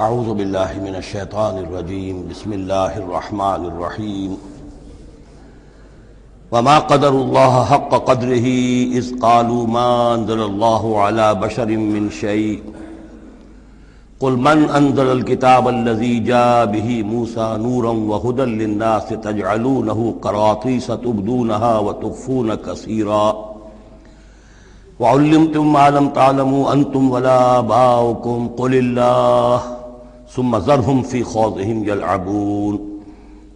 اعوذ باللہ من الشیطان الرجیم بسم اللہ الرحمن الرحیم وما قدر اللہ حق قدرہ اذ قالوا ما انزل اللہ علی بشر من شیء قل من انزل الكتاب الذی جاء به موسیٰ نورا وہدی للناس تجعلونہ قراطیس تبدونہا وتخفون کثیرا وعلمتم ما لم تعلموا انتم ولا آباؤکم قل اللہ ثم ذرهم في خوضهم يلعبون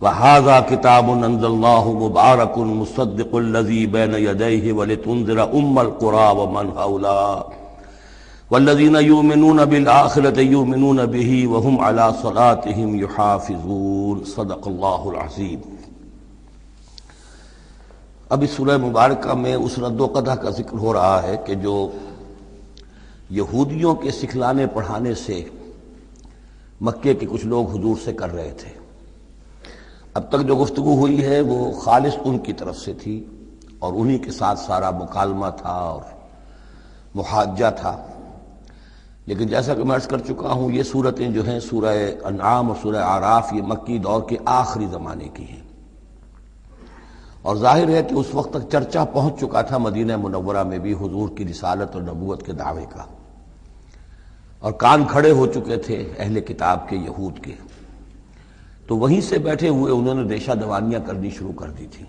وهذا كتاب أنزلناه مبارك مصدق الذي بين يديه ولتنذر القرى ومن حولها والذين يؤمنون بالآخرة يؤمنون به وهم على صلاتهم يحافظون صدق الله العظيم۔ اب اس سورہ مبارکہ میں اس رد و قدح کا ذکر ہو رہا ہے کہ جو یہودیوں کے سکھلانے پڑھانے سے مکے کے کچھ لوگ حضور سے کر رہے تھے۔ اب تک جو گفتگو ہوئی ہے وہ خالص ان کی طرف سے تھی اور انہی کے ساتھ سارا مکالمہ تھا اور محاجہ تھا، لیکن جیسا کہ میں عرض کر چکا ہوں یہ صورتیں جو ہیں سورہ انعام اور سورہ اعراف یہ مکی دور کے آخری زمانے کی ہیں، اور ظاہر ہے کہ اس وقت تک چرچا پہنچ چکا تھا مدینہ منورہ میں بھی حضور کی رسالت اور نبوت کے دعوے کا، اور کان کھڑے ہو چکے تھے اہل کتاب کے یہود کے، تو وہیں سے بیٹھے ہوئے انہوں نے ریشہ دوانیاں کرنی شروع کر دی تھی۔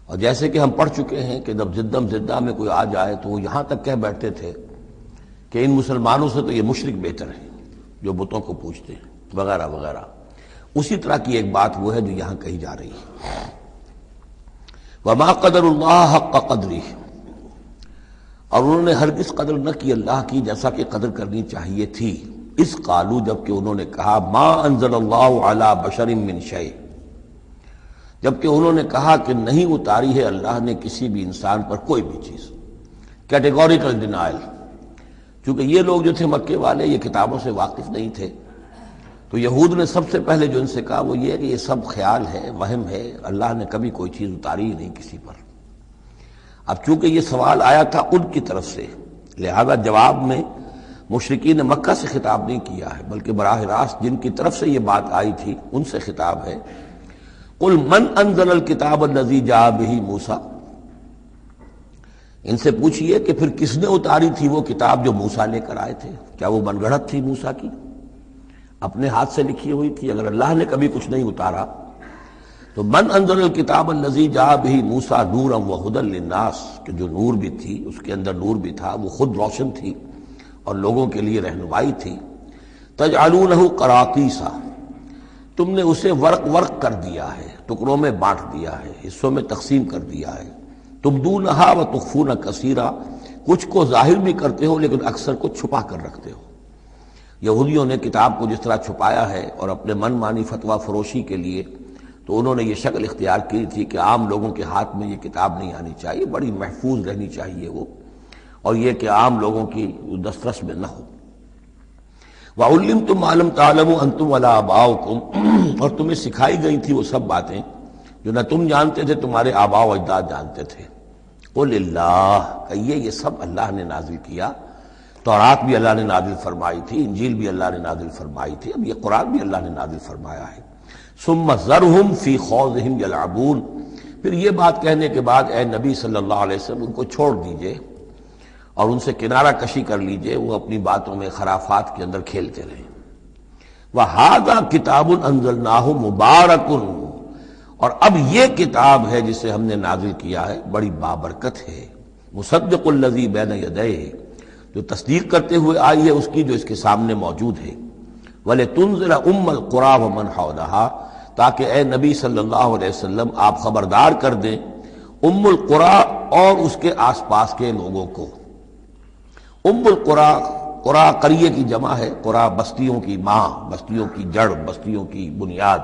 اور جیسے کہ ہم پڑھ چکے ہیں کہ جب زدہ میں کوئی آ جائے تو وہ یہاں تک کہہ بیٹھتے تھے کہ ان مسلمانوں سے تو یہ مشرک بہتر ہیں جو بتوں کو پوجتے ہیں وغیرہ وغیرہ۔ اسی طرح کی ایک بات وہ ہے جو یہاں کہی جا رہی ہے، وما قدر اللہ حق قدرہ، اور انہوں نے ہرگز قدر نہ کی اللہ کی جیسا کہ قدر کرنی چاہیے تھی۔ اس قالو، جبکہ انہوں نے کہا ما انزل اللہ علی بشر من شیء، جبکہ انہوں نے کہا کہ نہیں اتاری ہے اللہ نے کسی بھی انسان پر کوئی بھی چیز، کیٹیگوریکل ڈینائل۔ چونکہ یہ لوگ جو تھے مکے والے یہ کتابوں سے واقف نہیں تھے، تو یہود نے سب سے پہلے جو ان سے کہا وہ یہ ہے کہ یہ سب خیال ہے، وہم ہے، اللہ نے کبھی کوئی چیز اتاری ہی نہیں کسی پر۔ اب چونکہ یہ سوال آیا تھا ان کی طرف سے، لہذا جواب میں مشرکین مکہ سے خطاب نہیں کیا ہے، بلکہ براہ راست جن کی طرف سے یہ بات آئی تھی ان سے خطاب ہے۔ قل من انزل الکتاب الذی جاء بہ موسیٰ، ان سے پوچھئے کہ پھر کس نے اتاری تھی وہ کتاب جو موسیٰ لے کر آئے تھے؟ کیا وہ من گڑھت تھی موسیٰ کی؟ اپنے ہاتھ سے لکھی ہوئی تھی؟ اگر اللہ نے کبھی کچھ نہیں اتارا تو من انزل الکتاب الذی جاء بہ موسیٰ نورا وہدی للناس، کہ جو نور بھی تھی اس کے اندر نور بھی تھا، وہ خود روشن تھی اور لوگوں کے لیے رہنمائی تھی۔ تجعلونہ قراطیسا، تم نے اسے ورق ورق کر دیا ہے، ٹکڑوں میں بانٹ دیا ہے، حصوں میں تقسیم کر دیا ہے۔ تبدونہا وتخفون کثیرا، کچھ کو ظاہر بھی کرتے ہو لیکن اکثر کو چھپا کر رکھتے ہو۔ یہودیوں نے کتاب کو جس طرح چھپایا ہے اور اپنے من مانی فتویٰ فروشی کے لیے تو انہوں نے یہ شکل اختیار کی تھی کہ عام لوگوں کے ہاتھ میں یہ کتاب نہیں آنی چاہیے، بڑی محفوظ رہنی چاہیے وہ، اور یہ کہ عام لوگوں کی دسترس میں نہ ہو۔ وَعُلِّمْتُمْ مَا لَمْ تَعْلَمُوا أَنْتُمْ وَلَا آبَاؤُكُمْ، اور تمہیں سکھائی گئی تھی وہ سب باتیں جو نہ تم جانتے تھے تمہارے آباء و اجداد جانتے تھے۔ قُلِ اللَّهُ، کہیے یہ سب اللہ نے نازل کیا، تورات بھی اللہ نے نازل فرمائی تھی، انجیل بھی اللہ نے نازل فرمائی تھی، اب یہ قرآن بھی اللہ نے نازل فرمایا ہے۔ ثم ذرہم فی خوضہم یلعبون، پھر یہ بات کہنے کے بعد اے نبی صلی اللہ علیہ وسلم ان کو چھوڑ دیجئے اور ان سے کنارہ کشی کر لیجئے، وہ اپنی باتوں میں خرافات کے اندر کھیلتے رہیں۔ وَهَذَا كِتَابٌ أَنزَلْنَاهُ مُبَارَكٌ، اور اب یہ کتاب ہے جسے ہم نے نازل کیا ہے بڑی بابرکت ہے، مصدق الذی بین یدیہ، جو تصدیق کرتے ہوئے آئی ہے اس کی جو اس کے سامنے موجود ہے۔ وَلِتُنذِرَ القرى ومن حولها، تاکہ اے نبی صلی اللہ علیہ وسلم آپ خبردار کر دیں القرى اور اس کے آس پاس کے لوگوں کو۔ القرى، قرى قریے کی جمع ہے، قرى بستیوں کی ماں، بستیوں کی جڑ، بستیوں کی بنیاد۔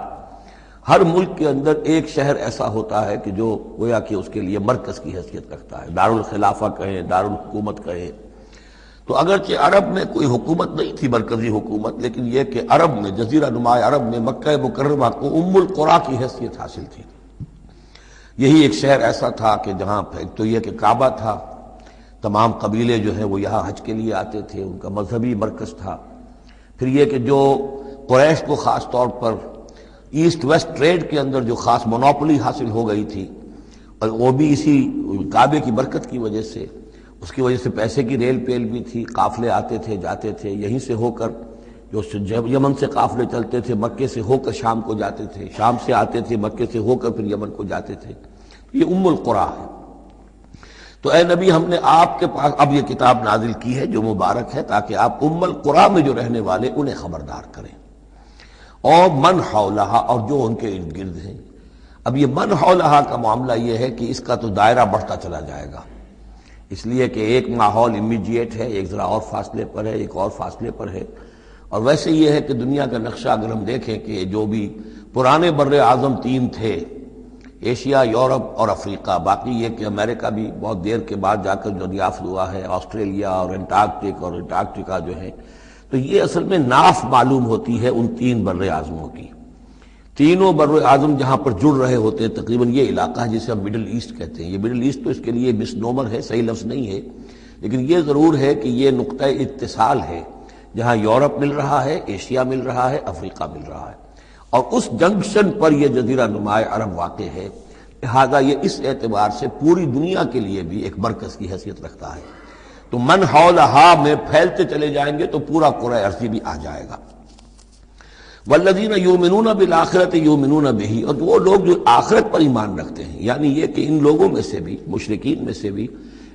ہر ملک کے اندر ایک شہر ایسا ہوتا ہے کہ جو گویا کہ اس کے لیے مرکز کی حیثیت رکھتا ہے، دارالخلافہ کہیں، دارالحکومت کہیں۔ تو اگرچہ عرب میں کوئی حکومت نہیں تھی مرکزی حکومت، لیکن یہ کہ عرب میں، جزیرہ نما عرب میں مکہ مکرمہ کو القرى کی حیثیت حاصل تھی۔ یہی ایک شہر ایسا تھا کہ جہاں ایک تو یہ کہ کعبہ تھا، تمام قبیلے جو ہیں وہ یہاں حج کے لیے آتے تھے، ان کا مذہبی مرکز تھا۔ پھر یہ کہ جو قریش کو خاص طور پر ایسٹ ویسٹ ٹریڈ کے اندر جو خاص مونوپولی حاصل ہو گئی تھی، اور وہ بھی اسی کعبے کی برکت کی وجہ سے، اس کی وجہ سے پیسے کی ریل پیل بھی تھی، قافلے آتے تھے جاتے تھے، یہیں سے ہو کر جو یمن سے قافلے چلتے تھے مکے سے ہو کر شام کو جاتے تھے، شام سے آتے تھے مکے سے ہو کر پھر یمن کو جاتے تھے، یہ القریٰ ہے۔ تو اے نبی ہم نے آپ کے پاس اب یہ کتاب نازل کی ہے جو مبارک ہے، تاکہ آپ القریٰ میں جو رہنے والے انہیں خبردار کریں، اور من حولہا، اور جو ان کے ارد گرد ہیں۔ اب یہ من حولہا کا معاملہ یہ ہے کہ اس کا تو دائرہ بڑھتا چلا جائے گا، اس لیے کہ ایک ماحول امیڈیٹ ہے، ایک ذرا اور فاصلے پر ہے، ایک اور فاصلے پر ہے، اور ویسے یہ ہے کہ دنیا کا نقشہ اگر ہم دیکھیں کہ جو بھی پرانے بر اعظم تین تھے، ایشیا، یورپ اور افریقہ، باقی یہ کہ امریکہ بھی بہت دیر کے بعد جا کر جو دریافت ہوا ہے، آسٹریلیا اور انٹارکٹک اور انٹارکٹیکا جو ہے، تو یہ اصل میں ناف معلوم ہوتی ہے ان تین بر اعظموں کی۔ تینوں بر اعظم جہاں پر جڑ رہے ہوتے ہیں، تقریباً یہ علاقہ ہے جسے ہم مڈل ایسٹ کہتے ہیں۔ یہ مڈل ایسٹ تو اس کے لیے مس نومر ہے، صحیح لفظ نہیں ہے، لیکن یہ ضرور ہے کہ یہ نقطہ اتصال ہے جہاں یورپ مل رہا ہے، ایشیا مل رہا ہے، افریقہ مل رہا ہے، اور اس جنکشن پر یہ جزیرہ نماء عرب واقع ہے، لہذا یہ اس اعتبار سے پوری دنیا کے لیے بھی ایک مرکز کی حیثیت رکھتا ہے۔ تو من حولہا میں پھیلتے چلے جائیں گے تو پورا قرہ ارضی بھی آ جائے گا۔ والذین یؤمنون بالآخرۃ یؤمنون بہ، اور وہ لوگ جو آخرت پر ایمان رکھتے ہیں، یعنی یہ کہ ان لوگوں میں سے بھی، مشرکین میں سے بھی،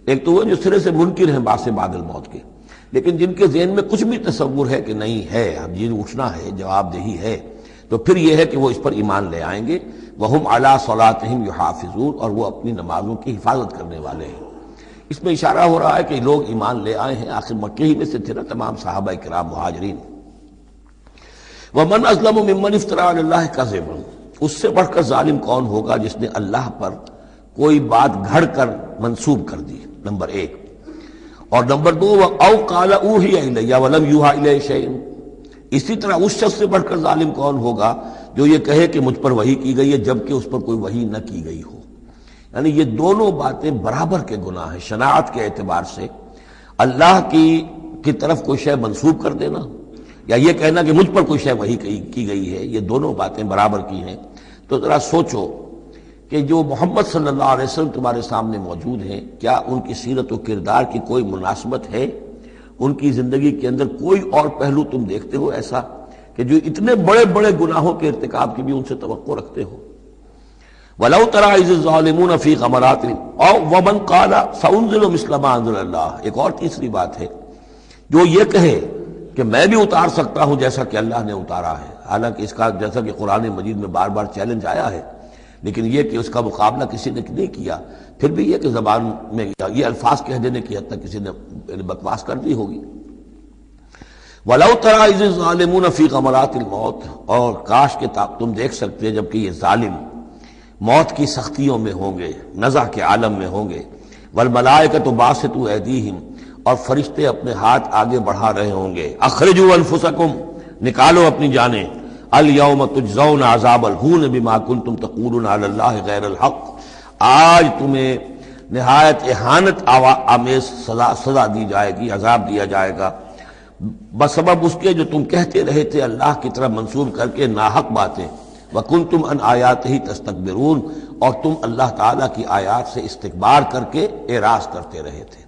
ایک تو وہ جو سرے سے منکر ہیں بعث بعد الموت کے، لیکن جن کے ذہن میں کچھ بھی تصور ہے کہ نہیں ہے، اب یہ اٹھنا ہے، جواب دہی ہے، تو پھر یہ ہے کہ وہ اس پر ایمان لے آئیں گے۔ وہم علی صلاتہم یحافظون، اور وہ اپنی نمازوں کی حفاظت کرنے والے ہیں۔ اس میں اشارہ ہو رہا ہے کہ لوگ ایمان لے آئے ہیں، آخر مکے ہی میں سے تھے نا تمام صحابہ کرام مہاجرین۔ ومن اظلم ممن افترى علی اللہ کذبا، اس سے بڑھ کر ظالم کون ہوگا جس نے اللہ پر کوئی بات گھڑ کر منسوب کر دی، نمبر ایک۔ اور نمبر دو، او قال اوحی الی ولم یوحى الی شیء، اسی طرح اس شخص سے بڑھ کر ظالم کون ہوگا جو یہ کہے کہ مجھ پر وحی کی گئی ہے جبکہ اس پر کوئی وحی نہ کی گئی ہو۔ یعنی یہ دونوں باتیں برابر کے گناہ ہیں شناعت کے اعتبار سے، اللہ کی طرف کوئی شے منسوب کر دینا یا یہ کہنا کہ مجھ پر کوئی شے وحی کی گئی ہے، یہ دونوں باتیں برابر کی ہیں۔ تو ذرا سوچو کہ جو محمد صلی اللہ علیہ وسلم تمہارے سامنے موجود ہیں، کیا ان کی سیرت و کردار کی کوئی مناسبت ہے؟ ان کی زندگی کے اندر کوئی اور پہلو تم دیکھتے ہو ایسا کہ جو اتنے بڑے بڑے گناہوں کے ارتکاب کی بھی ان سے توقع رکھتے ہو؟ وَلَوْ تَرَىٰ إِذِ الظَّالِمُونَ فِي غَمَرَاتِ اور وَمَنْ قَالَ سَأُنزِلُ مِثْلَ مَا أَنزَلَ اللَّهُ، ایک اور تیسری بات ہے جو یہ کہے کہ میں بھی اتار سکتا ہوں جیسا کہ اللہ نے اتارا ہے، حالانکہ اس کا جیسا کہ قرآن مجید میں بار بار چیلنج آیا ہے، لیکن یہ کہ اس کا مقابلہ کسی نے نہیں کیا، پھر بھی یہ کہ زبان میں یہ الفاظ کہہ دینے کی حد تک کسی نے بکواس کر دی ہوگی۔ وَلَوْ تَرَىٰ إِذِ الظَّالِمُونَ فِي غَمَرَاتِ الْمَوْتِ، اور کاش کہ تم دیکھ سکتے جبکہ یہ ظالم موت کی سختیوں میں ہوں گے، نزع کے عالم میں ہوں گے، وَالْمَلَائِكَةُ بَاسِطُو أَيْدِيهِمْ، اور فرشتے اپنے ہاتھ آگے بڑھا رہے ہوں گے، اخرجوا انفسکم، نکالو اپنی جانیں، الیوم تجزون عذاب الہون بما کنتم تقولون علی اللہ غیر الحق، آج تمہیں نہایت اہانت آمیز سزا دی جائے گی، عذاب دیا جائے گا بسبب اس کے جو تم کہتے رہے تھے اللہ کی طرف منسوب کر کے ناحق باتیں، وکنتم عن آیاتہ تستکبرون، اور تم اللہ تعالیٰ کی آیات سے استکبار کر کے اعراض کرتے رہے تھے۔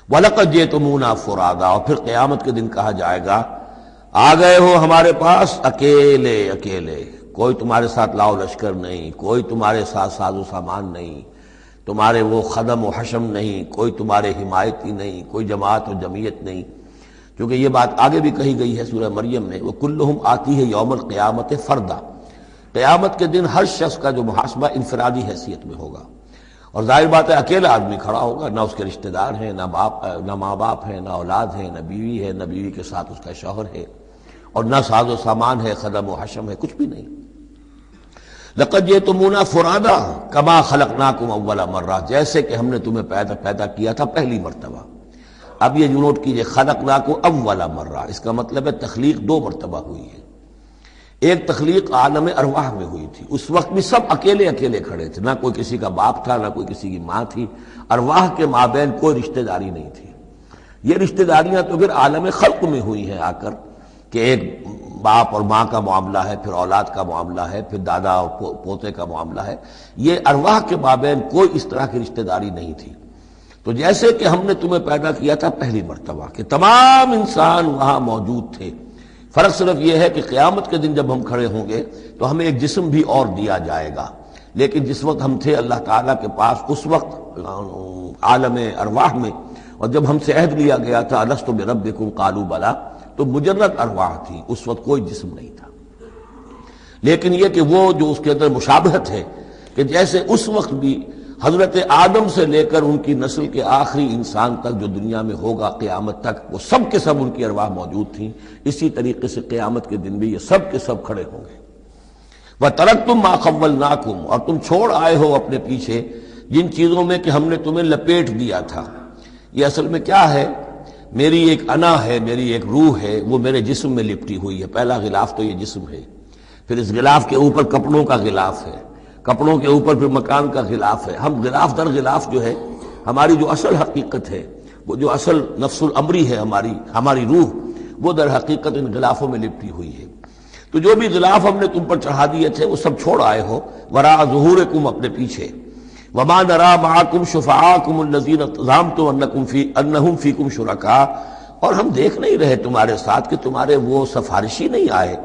وَلَقَدْ جِئْتُمُونَا فُرَادَىٰ، اور پھر قیامت کے دن کہا جائے گا آ گئے ہو ہمارے پاس اکیلے اکیلے، کوئی تمہارے ساتھ لاؤ لشکر نہیں، کوئی تمہارے ساتھ ساز و سامان نہیں، تمہارے وہ خدم و حشم نہیں، کوئی تمہارے حمایتی نہیں، کوئی جماعت و جمعیت نہیں، کیونکہ یہ بات آگے بھی کہی گئی ہے سورہ مریم میں، وَكُلُّهُمْ آتِيهِ يَوْمَ الْقِيَامَةِ فَرْدًا، قیامت کے دن ہر شخص کا جو محاسبہ انفرادی حیثیت میں ہوگا، اور ظاہر بات ہے اکیلا آدمی کھڑا ہوگا، نہ اس کے رشتہ دار ہیں، نہ ماں باپ ہیں، نہ اولاد ہیں، نہ بیوی ہے، نہ بیوی کے ساتھ اس کا شوہر ہے، اور نہ ساز و سامان ہے، خدم و حشم ہے، کچھ بھی نہیں۔ لَقَدْ جِئْتُمُونَا فُرَادَىٰ كَمَا خَلَقْنَاكُمْ أَوَّلَ مَرَّةٍ، جیسے کہ ہم نے تمہیں پیدا کیا تھا پہلی مرتبہ۔ اب یہ نوٹ کیجئے، خَلَقْنَاكُمْ أَوَّلَ مَرَّةٍ، اس کا مطلب ہے تخلیق دو مرتبہ ہوئی ہے۔ ایک تخلیق عالم ارواح میں ہوئی تھی، اس وقت بھی سب اکیلے اکیلے کھڑے تھے، نہ کوئی کسی کا باپ تھا، نہ کوئی کسی کی ماں تھی، ارواح کے مابین کوئی رشتہ داری نہیں تھی۔ یہ رشتہ داریاں تو پھر عالم خلق میں ہوئی ہیں آ کر، کہ ایک باپ اور ماں کا معاملہ ہے، پھر اولاد کا معاملہ ہے، پھر دادا اور پوتے کا معاملہ ہے، یہ ارواح کے مابین کوئی اس طرح کی رشتہ داری نہیں تھی۔ تو جیسے کہ ہم نے تمہیں پیدا کیا تھا پہلی مرتبہ کہ تمام انسان وہاں موجود تھے، فرق صرف یہ ہے کہ قیامت کے دن جب ہم کھڑے ہوں گے تو ہمیں ایک جسم بھی اور دیا جائے گا، لیکن جس وقت ہم تھے اللہ تعالیٰ کے پاس اس وقت عالم ارواح میں، اور جب ہم سے عہد لیا گیا تھا الست بربکم قالوا بلی، تو مجرد ارواح تھی، اس وقت کوئی جسم نہیں تھا۔ لیکن یہ کہ وہ جو اس کے اندر مشابہت ہے کہ جیسے اس وقت بھی حضرت آدم سے لے کر ان کی نسل کے آخری انسان تک جو دنیا میں ہوگا قیامت تک، وہ سب کے سب ان کی ارواح موجود تھیں، اسی طریقے سے قیامت کے دن بھی یہ سب کے سب کھڑے ہوں گے۔ وَتَرَكْتُمْ مَا خَوَّلْنَاكُمْ، اور تم چھوڑ آئے ہو اپنے پیچھے جن چیزوں میں کہ ہم نے تمہیں لپیٹ دیا تھا۔ یہ اصل میں کیا ہے؟ میری ایک انا ہے، میری ایک روح ہے، وہ میرے جسم میں لپٹی ہوئی ہے۔ پہلا غلاف تو یہ جسم ہے، پھر اس غلاف کے اوپر کپڑوں کا غلاف ہے، کپڑوں کے اوپر پھر مکان کا غلاف ہے۔ ہم غلاف در غلاف جو ہے، ہماری جو اصل حقیقت ہے، وہ جو اصل نفس الامری ہے ہماری روح، وہ در حقیقت ان غلافوں میں لپٹی ہوئی ہے۔ تو جو بھی غلاف ہم نے تم پر چڑھا دیے تھے وہ سب چھوڑ آئے ہو، وراء ظہورکم، اپنے پیچھے۔ وما نرى معكم شفعاءكم الذين زعمتم انهم فيكم شركاء، اور ہم دیکھ نہیں رہے تمہارے ساتھ کہ تمہارے وہ سفارشی نہیں آئے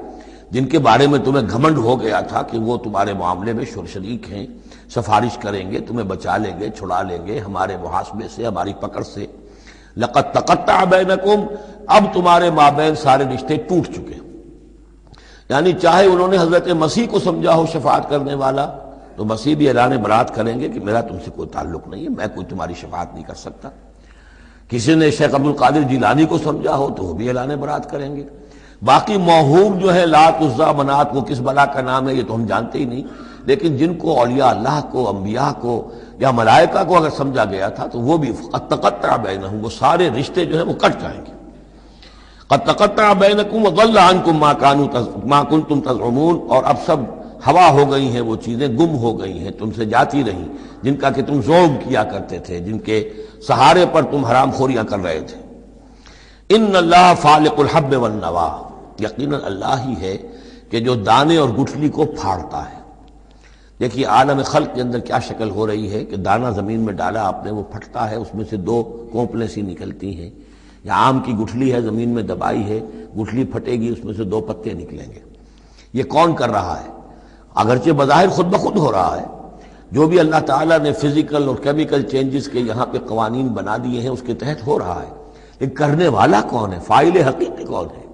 جن کے بارے میں تمہیں گھمنڈ ہو گیا تھا کہ وہ تمہارے معاملے میں شریک ہیں، سفارش کریں گے، تمہیں بچا لیں گے، چھڑا لیں گے ہمارے محاسبے سے، ہماری پکڑ سے۔ لقد تقطع بینکم، اب تمہارے مابین سارے رشتے ٹوٹ چکے، یعنی چاہے انہوں نے حضرت مسیح کو سمجھا ہو شفاعت کرنے والا، تو مسیح بھی اعلان برات کریں گے کہ میرا تم سے کوئی تعلق نہیں ہے، میں کوئی تمہاری شفاعت نہیں کر سکتا۔ کسی نے شیخ عبد القادر جیلانی کو سمجھا ہو تو وہ بھی اعلان برات کریں گے۔ باقی موہوم جو ہے لات عزا منات، وہ کس بلا کا نام ہے یہ تو ہم جانتے ہی نہیں، لیکن جن کو اولیاء اللہ کو، انبیاء کو یا ملائکہ کو اگر سمجھا گیا تھا تو وہ بھی قد تقطع بینہم، وہ سارے رشتے جو ہیں وہ کٹ جائیں گے۔ قد تقطع بینکم وضل عنکم ما کنتم تزعمون، اور اب سب ہوا ہو گئی ہیں، وہ چیزیں گم ہو گئی ہیں، تم سے جاتی رہیں جن کا کہ تم زوم کیا کرتے تھے، جن کے سہارے پر تم حرام خوریاں کر رہے تھے۔ ان اللہ فالق الحب والنوا، یقیناً اللہ ہی ہے کہ جو دانے اور گٹھلی کو پھاڑتا ہے۔ دیکھیے عالم خلق کے اندر کیا شکل ہو رہی ہے کہ دانہ زمین میں ڈالا آپ نے، وہ پھٹتا ہے، اس میں سے دو کونپلیں سی نکلتی ہیں، یا آم کی گٹھلی ہے زمین میں دبائی ہے، گٹھلی پھٹے گی، اس میں سے دو پتے نکلیں گے۔ یہ کون کر رہا ہے؟ اگرچہ بظاہر خود بخود ہو رہا ہے، جو بھی اللہ تعالیٰ نے فزیکل اور کیمیکل چینجز کے یہاں پہ قوانین بنا دیے ہیں اس کے تحت ہو رہا ہے، لیکن کرنے والا کون ہے؟ فاعل حقیقی کون ہے؟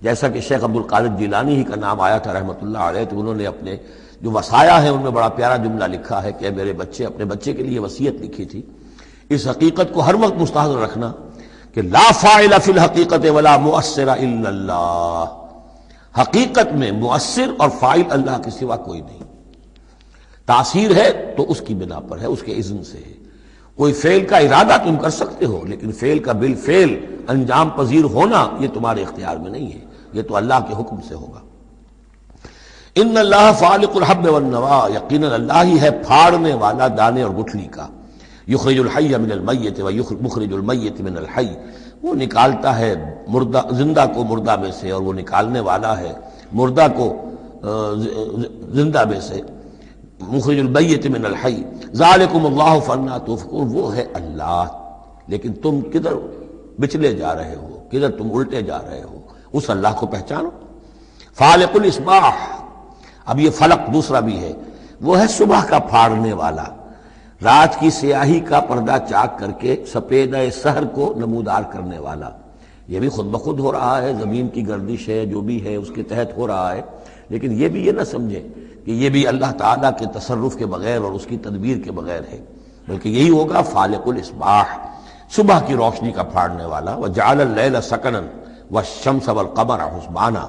جیسا کہ شیخ عبد القادر جیلانی ہی کا نام آیا تھا رحمۃ اللہ علیہ، تو انہوں نے اپنے جو وصایا ہیں ان میں بڑا پیارا جملہ لکھا ہے کہ اے میرے بچے، اپنے بچے کے لیے وصیت لکھی تھی، اس حقیقت کو ہر وقت مستحضر رکھنا کہ لا فاعل فی الحقیقت ولا مؤثر الا اللہ، حقیقت میں مؤثر اور فاعل اللہ کے سوا کوئی نہیں۔ تاثیر ہے تو اس کی بنا پر ہے، اس کے اذن سے ہے۔ کوئی فعل کا ارادہ تم کر سکتے ہو، لیکن فعل کا بالفعل انجام پذیر ہونا یہ تمہارے اختیار میں نہیں ہے، یہ تو اللہ کے حکم سے ہوگا۔ ان اللہ فالق الحب والنوا، یقیناً اللہ ہی ہے پھاڑنے والا دانے اور گٹھلی کا۔ یخرج الحی من المیت ومخرج المیت من الحی، وہ نکالتا ہے زندہ کو مردہ میں سے، اور وہ نکالنے والا ہے مردہ کو زندہ میں سے۔ مخرج المیت من الحی ذالکم اللہ فانا تؤفکون، وہ ہے اللہ، لیکن تم کدھر بچلے جا رہے ہو، کدھر تم الٹے جا رہے ہو، اس اللہ کو پہچانو۔ فالق الاصباح، اب یہ فلق دوسرا بھی ہے، وہ ہے صبح کا پھاڑنے والا، رات کی سیاہی کا پردہ چاک کر کے سپیدہ سحر کو نمودار کرنے والا۔ یہ بھی خود بخود ہو رہا ہے، زمین کی گردش ہے، جو بھی ہے اس کے تحت ہو رہا ہے، لیکن یہ بھی یہ نہ سمجھے کہ یہ بھی اللہ تعالیٰ کے تصرف کے بغیر اور اس کی تدبیر کے بغیر ہے، بلکہ یہی ہوگا فالق الاصباح، صبح کی روشنی کا پھاڑنے والا۔ وجعل اللیل سکنا والشمس والقمر حسبانا،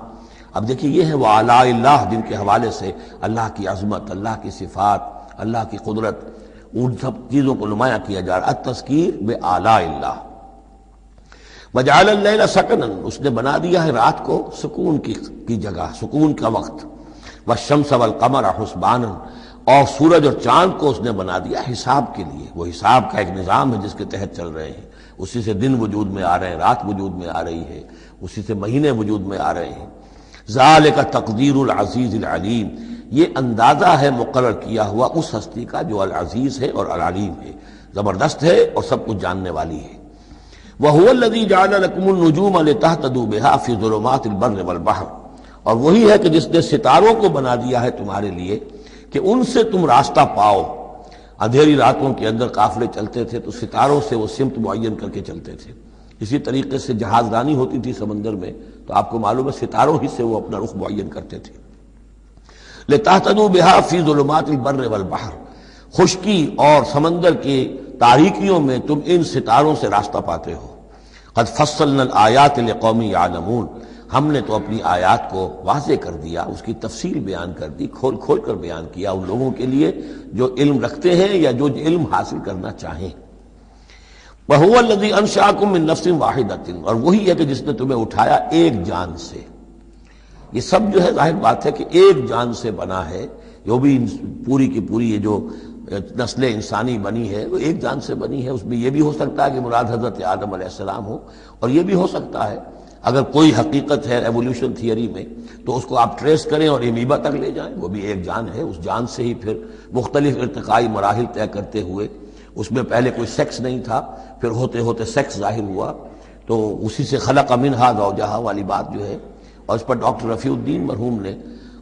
اب دیکھیے یہ ہے وہ آلاء اللہ جن کے حوالے سے اللہ کی عظمت، اللہ کی صفات، اللہ کی قدرت، ان سب چیزوں کو نمایاں کیا جا رہا ہے۔ التذکیر بآلاء اللہ۔ وجعل اللیل سکنا، اس نے بنا دیا ہے رات کو سکون کی جگہ، سکون کا وقت۔ والشمس والقمر حسبانا، اور سورج اور چاند کو اس نے بنا دیا حساب کے لیے، وہ حساب کا ایک نظام ہے جس کے تحت چل رہے ہیں۔ اسی سے دن وجود میں آ رہے ہیں، رات وجود میں آ رہی ہے، اسی سے مہینے وجود میں آ رہے ہیں۔ ذالک تقدیر العزیز العلیم، یہ اندازہ ہے مقرر کیا ہوا اس ہستی کا جو العزیز ہے اور العلیم ہے، زبردست ہے اور سب کچھ جاننے والی ہے۔ وَهُوَ الَّذِي جَعَلَ لَكُمُ النُّجُومَ لِتَهْتَدُوا بِهَا فِي ظُلُمَاتِ الْبَرِّ وَالْبَحْرِ، اور وہی ہے کہ جس نے ستاروں کو بنا دیا ہے تمہارے لیے کہ ان سے تم راستہ پاؤ۔ اندھیری راتوں کے اندر قافلے چلتے تھے تو ستاروں سے وہ سمت معین کر کے چلتے تھے، اسی طریقے سے جہاز رانی ہوتی تھی سمندر میں تو آپ کو معلوم ہے ستاروں ہی سے وہ اپنا رخ معین کرتے تھے۔ لِتَهْتَدُوا بِهَا فِي ظُلُمَاتِ الْبَرِّ وَالْبَحْرِ، خشکی اور سمندر کی تاریکیوں میں تم ان ستاروں سے راستہ پاتے ہو۔ قد فصلنا الآیات لقوم یعلمون، ہم نے تو اپنی آیات کو واضح کر دیا، اس کی تفصیل بیان کر دی، کھول کھول کر بیان کیا ان لوگوں کے لیے جو علم رکھتے ہیں یا جو علم حاصل کرنا چاہیں۔ وَهُوَ الَّذِي أَنشَأَكُم مِّن نَّفْسٍ وَاحِدَةٍ، اور وہی ہے کہ جس نے تمہیں اٹھایا ایک جان سے۔ یہ سب جو ہے ظاہر بات ہے کہ ایک جان سے بنا ہے، جو بھی پوری کی پوری یہ جو نسل انسانی بنی ہے وہ ایک جان سے بنی ہے۔ اس میں یہ بھی ہو سکتا ہے کہ مراد حضرت آدم علیہ السلام ہو، اور یہ بھی ہو سکتا ہے اگر کوئی حقیقت ہے ایولیوشن تھیوری میں تو اس کو آپ ٹریس کریں اور امیبا تک لے جائیں، وہ بھی ایک جان ہے۔ اس جان سے ہی پھر مختلف ارتقائی مراحل طے کرتے ہوئے، اس میں پہلے کوئی سیکس نہیں تھا، پھر ہوتے ہوتے سیکس ظاہر ہوا، تو اسی سے خلق منہا زوجہا والی بات جو ہے، اور اس پر ڈاکٹر رفیع الدین مرحوم نے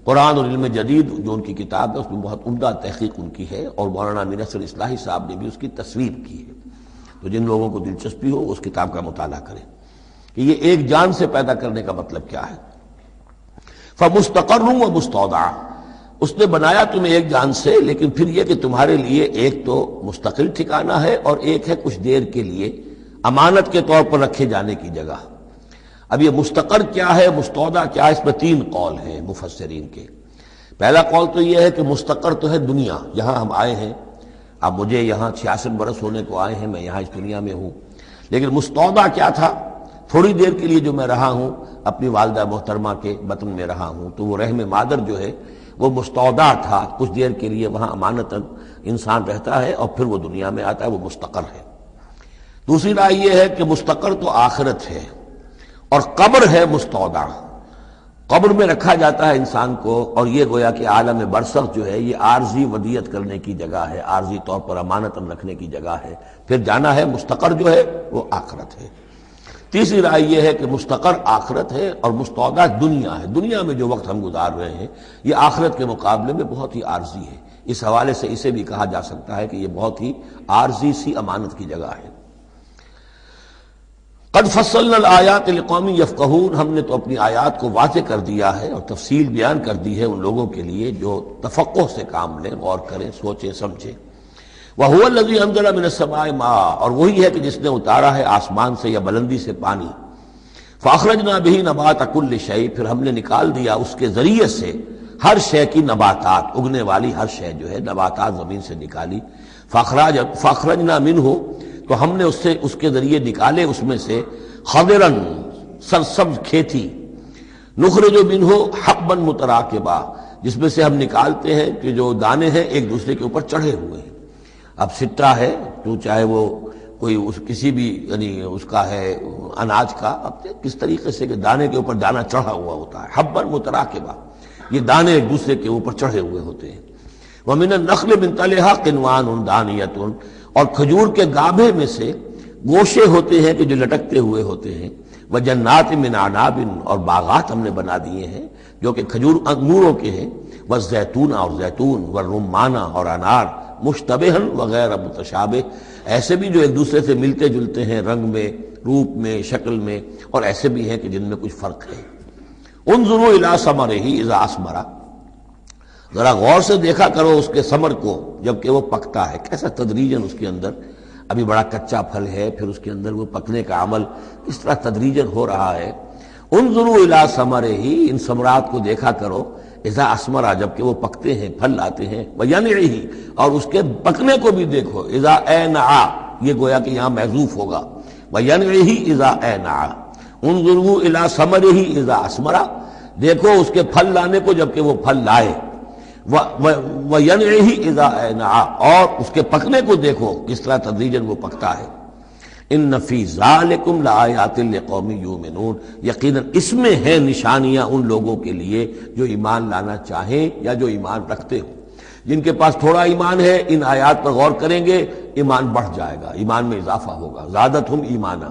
قرآن اور علم جدید جو ان کی کتاب ہے اس میں بہت عمدہ تحقیق ان کی ہے، اور مولانا امین اصغر اصلاحی صاحب نے بھی اس کی تصویر کی ہے۔ تو جن لوگوں کو دلچسپی ہو اس کتاب کا مطالعہ کریں کہ یہ ایک جان سے پیدا کرنے کا مطلب کیا ہے۔ فَمُسْتَقَرٌّ وَمُسْتَوْدَعٌ، اس نے بنایا تمہیں ایک جان سے، لیکن پھر یہ کہ تمہارے لیے ایک تو مستقل ٹھکانہ ہے اور ایک ہے کچھ دیر کے لیے امانت کے طور پر رکھے جانے کی جگہ۔ اب یہ مستقر کیا ہے، مستودع کیا ہے، اس میں تین قول ہیں مفسرین کے۔ پہلا قول تو یہ ہے کہ مستقر تو ہے دنیا، یہاں ہم آئے ہیں، اب مجھے یہاں 66 برس ہونے کو آئے ہیں، میں یہاں اس دنیا میں ہوں، لیکن مستودع کیا تھا، تھوڑی دیر کے لیے جو میں رہا ہوں اپنی والدہ محترمہ کے بطن میں رہا ہوں، تو وہ رحم مادر جو ہے وہ مستودع تھا، کچھ دیر کے لیے وہاں امانتاً انسان رہتا ہے اور پھر وہ دنیا میں آتا ہے، وہ مستقر ہے۔ دوسری رائے یہ ہے کہ مستقر تو آخرت ہے اور قبر ہے مستودع، قبر میں رکھا جاتا ہے انسان کو، اور یہ گویا کہ عالم برزخ جو ہے یہ عارضی ودیعت کرنے کی جگہ ہے، عارضی طور پر امانتاً رکھنے کی جگہ ہے، پھر جانا ہے۔ مستقر جو ہے وہ آخرت ہے۔ تیسری رائے یہ ہے کہ مستقر آخرت ہے اور مستودع دنیا ہے، دنیا میں جو وقت ہم گزار رہے ہیں یہ آخرت کے مقابلے میں بہت ہی عارضی ہے۔ اس حوالے سے اسے بھی کہا جا سکتا ہے کہ یہ بہت ہی عارضی سی امانت کی جگہ ہے۔ قد فصلنا الآیات لقوم یفقہون، ہم نے تو اپنی آیات کو واضح کر دیا ہے اور تفصیل بیان کر دی ہے ان لوگوں کے لیے جو تفقہ سے کام لیں، غور کریں، سوچیں، سمجھیں۔ وَهُوَ الَّذِي أَنزَلَ مِنَ السَّمَاءِ مَاءً، اور وہی ہے کہ جس نے اتارا ہے آسمان سے یا بلندی سے پانی۔ فَأَخْرَجْنَا بِهِ نَبَاتَ كُلِّ شَيْءٍ، پھر ہم نے نکال دیا اس کے ذریعے سے ہر شے کی نباتات، اگنے والی ہر شے جو ہے نباتات زمین سے نکالی۔ فَأَخْرَجْنَا مِنْهُ، تو ہم نے اس کے ذریعے نکالے اس میں سے خضرن، سرسبز کھیتی، نخرج منہ حبا متراکبا، جس میں سے ہم نکالتے ہیں کہ جو دانے ہیں ایک دوسرے کے اوپر چڑھے ہوئے ہیں۔ اب سٹا ہے تو چاہے وہ کوئی کسی بھی یعنی اس کا ہے اناج کا، اب کس طریقے سے کہ دانے کے اوپر دانا چڑھا ہوا ہوتا ہے، حبا متراکبا، یہ دانے ایک دوسرے کے اوپر چڑھے ہوئے ہوتے ہیں۔ وَمِنَ النَّخْلِ مِنْ طَلْعِهَا قِنْوَانٌ دَانِيَةٌ، اور کھجور کے گابھے میں سے گوشے ہوتے ہیں کہ جو لٹکتے ہوئے ہوتے ہیں۔ وَجَنَّاتٍ مِّنْ أَعْنَابٍ، اور باغات ہم نے بنا دیے ہیں جو کہ کھجور انگوروں کے ہیں۔ وَالزَّيْتُونَ، اور زیتون، وَالرُّمَّانَ، اور انار، مُشْتَبِهًا وَغَيْرَ مُتَشَابِهٍ، ایسے بھی جو ایک دوسرے سے ملتے جلتے ہیں رنگ میں، روپ میں، شکل میں، اور ایسے بھی ہیں کہ جن میں کچھ فرق ہے۔ انظروا إِلَىٰ ثَمَرِهِ إِذَا أَثْمَرَ، ذرا غور سے دیکھا کرو اس کے ثمر کو جب کہ وہ پکتا ہے، کیسا تدریجاً اس کے اندر، ابھی بڑا کچا پھل ہے، پھر اس کے اندر وہ پکنے کا عمل اس طرح تدریجاً ہو رہا ہے۔ انظروا الی ثمرہ، ان ثمرات کو دیکھا کرو، اذا اثمر، جب کہ وہ پکتے ہیں، پھل لاتے ہیں، وینعہ، اور اس کے پکنے کو بھی دیکھو، اذا اینع، یہ گویا کہ یہاں محذوف ہوگا، وینعہ اذا اینع، انظروا الی ثمرہ اذا اثمر، دیکھو اس کے پھل لانے کو جب کہ وہ پھل لائے، وَيَنْعِهِ إِذَا أَنْعَا، اور اس کے پکنے کو دیکھو کس طرح تدریجاً وہ پکتا ہے۔ ان فی ذالکم لآیات لقوم یؤمنون، یقیناً اس میں ہیں نشانیاں ان لوگوں کے لیے جو ایمان لانا چاہیں یا جو ایمان رکھتے ہوں۔ جن کے پاس تھوڑا ایمان ہے ان آیات پر غور کریں گے، ایمان بڑھ جائے گا، ایمان میں اضافہ ہوگا، زادتہم ایمانا،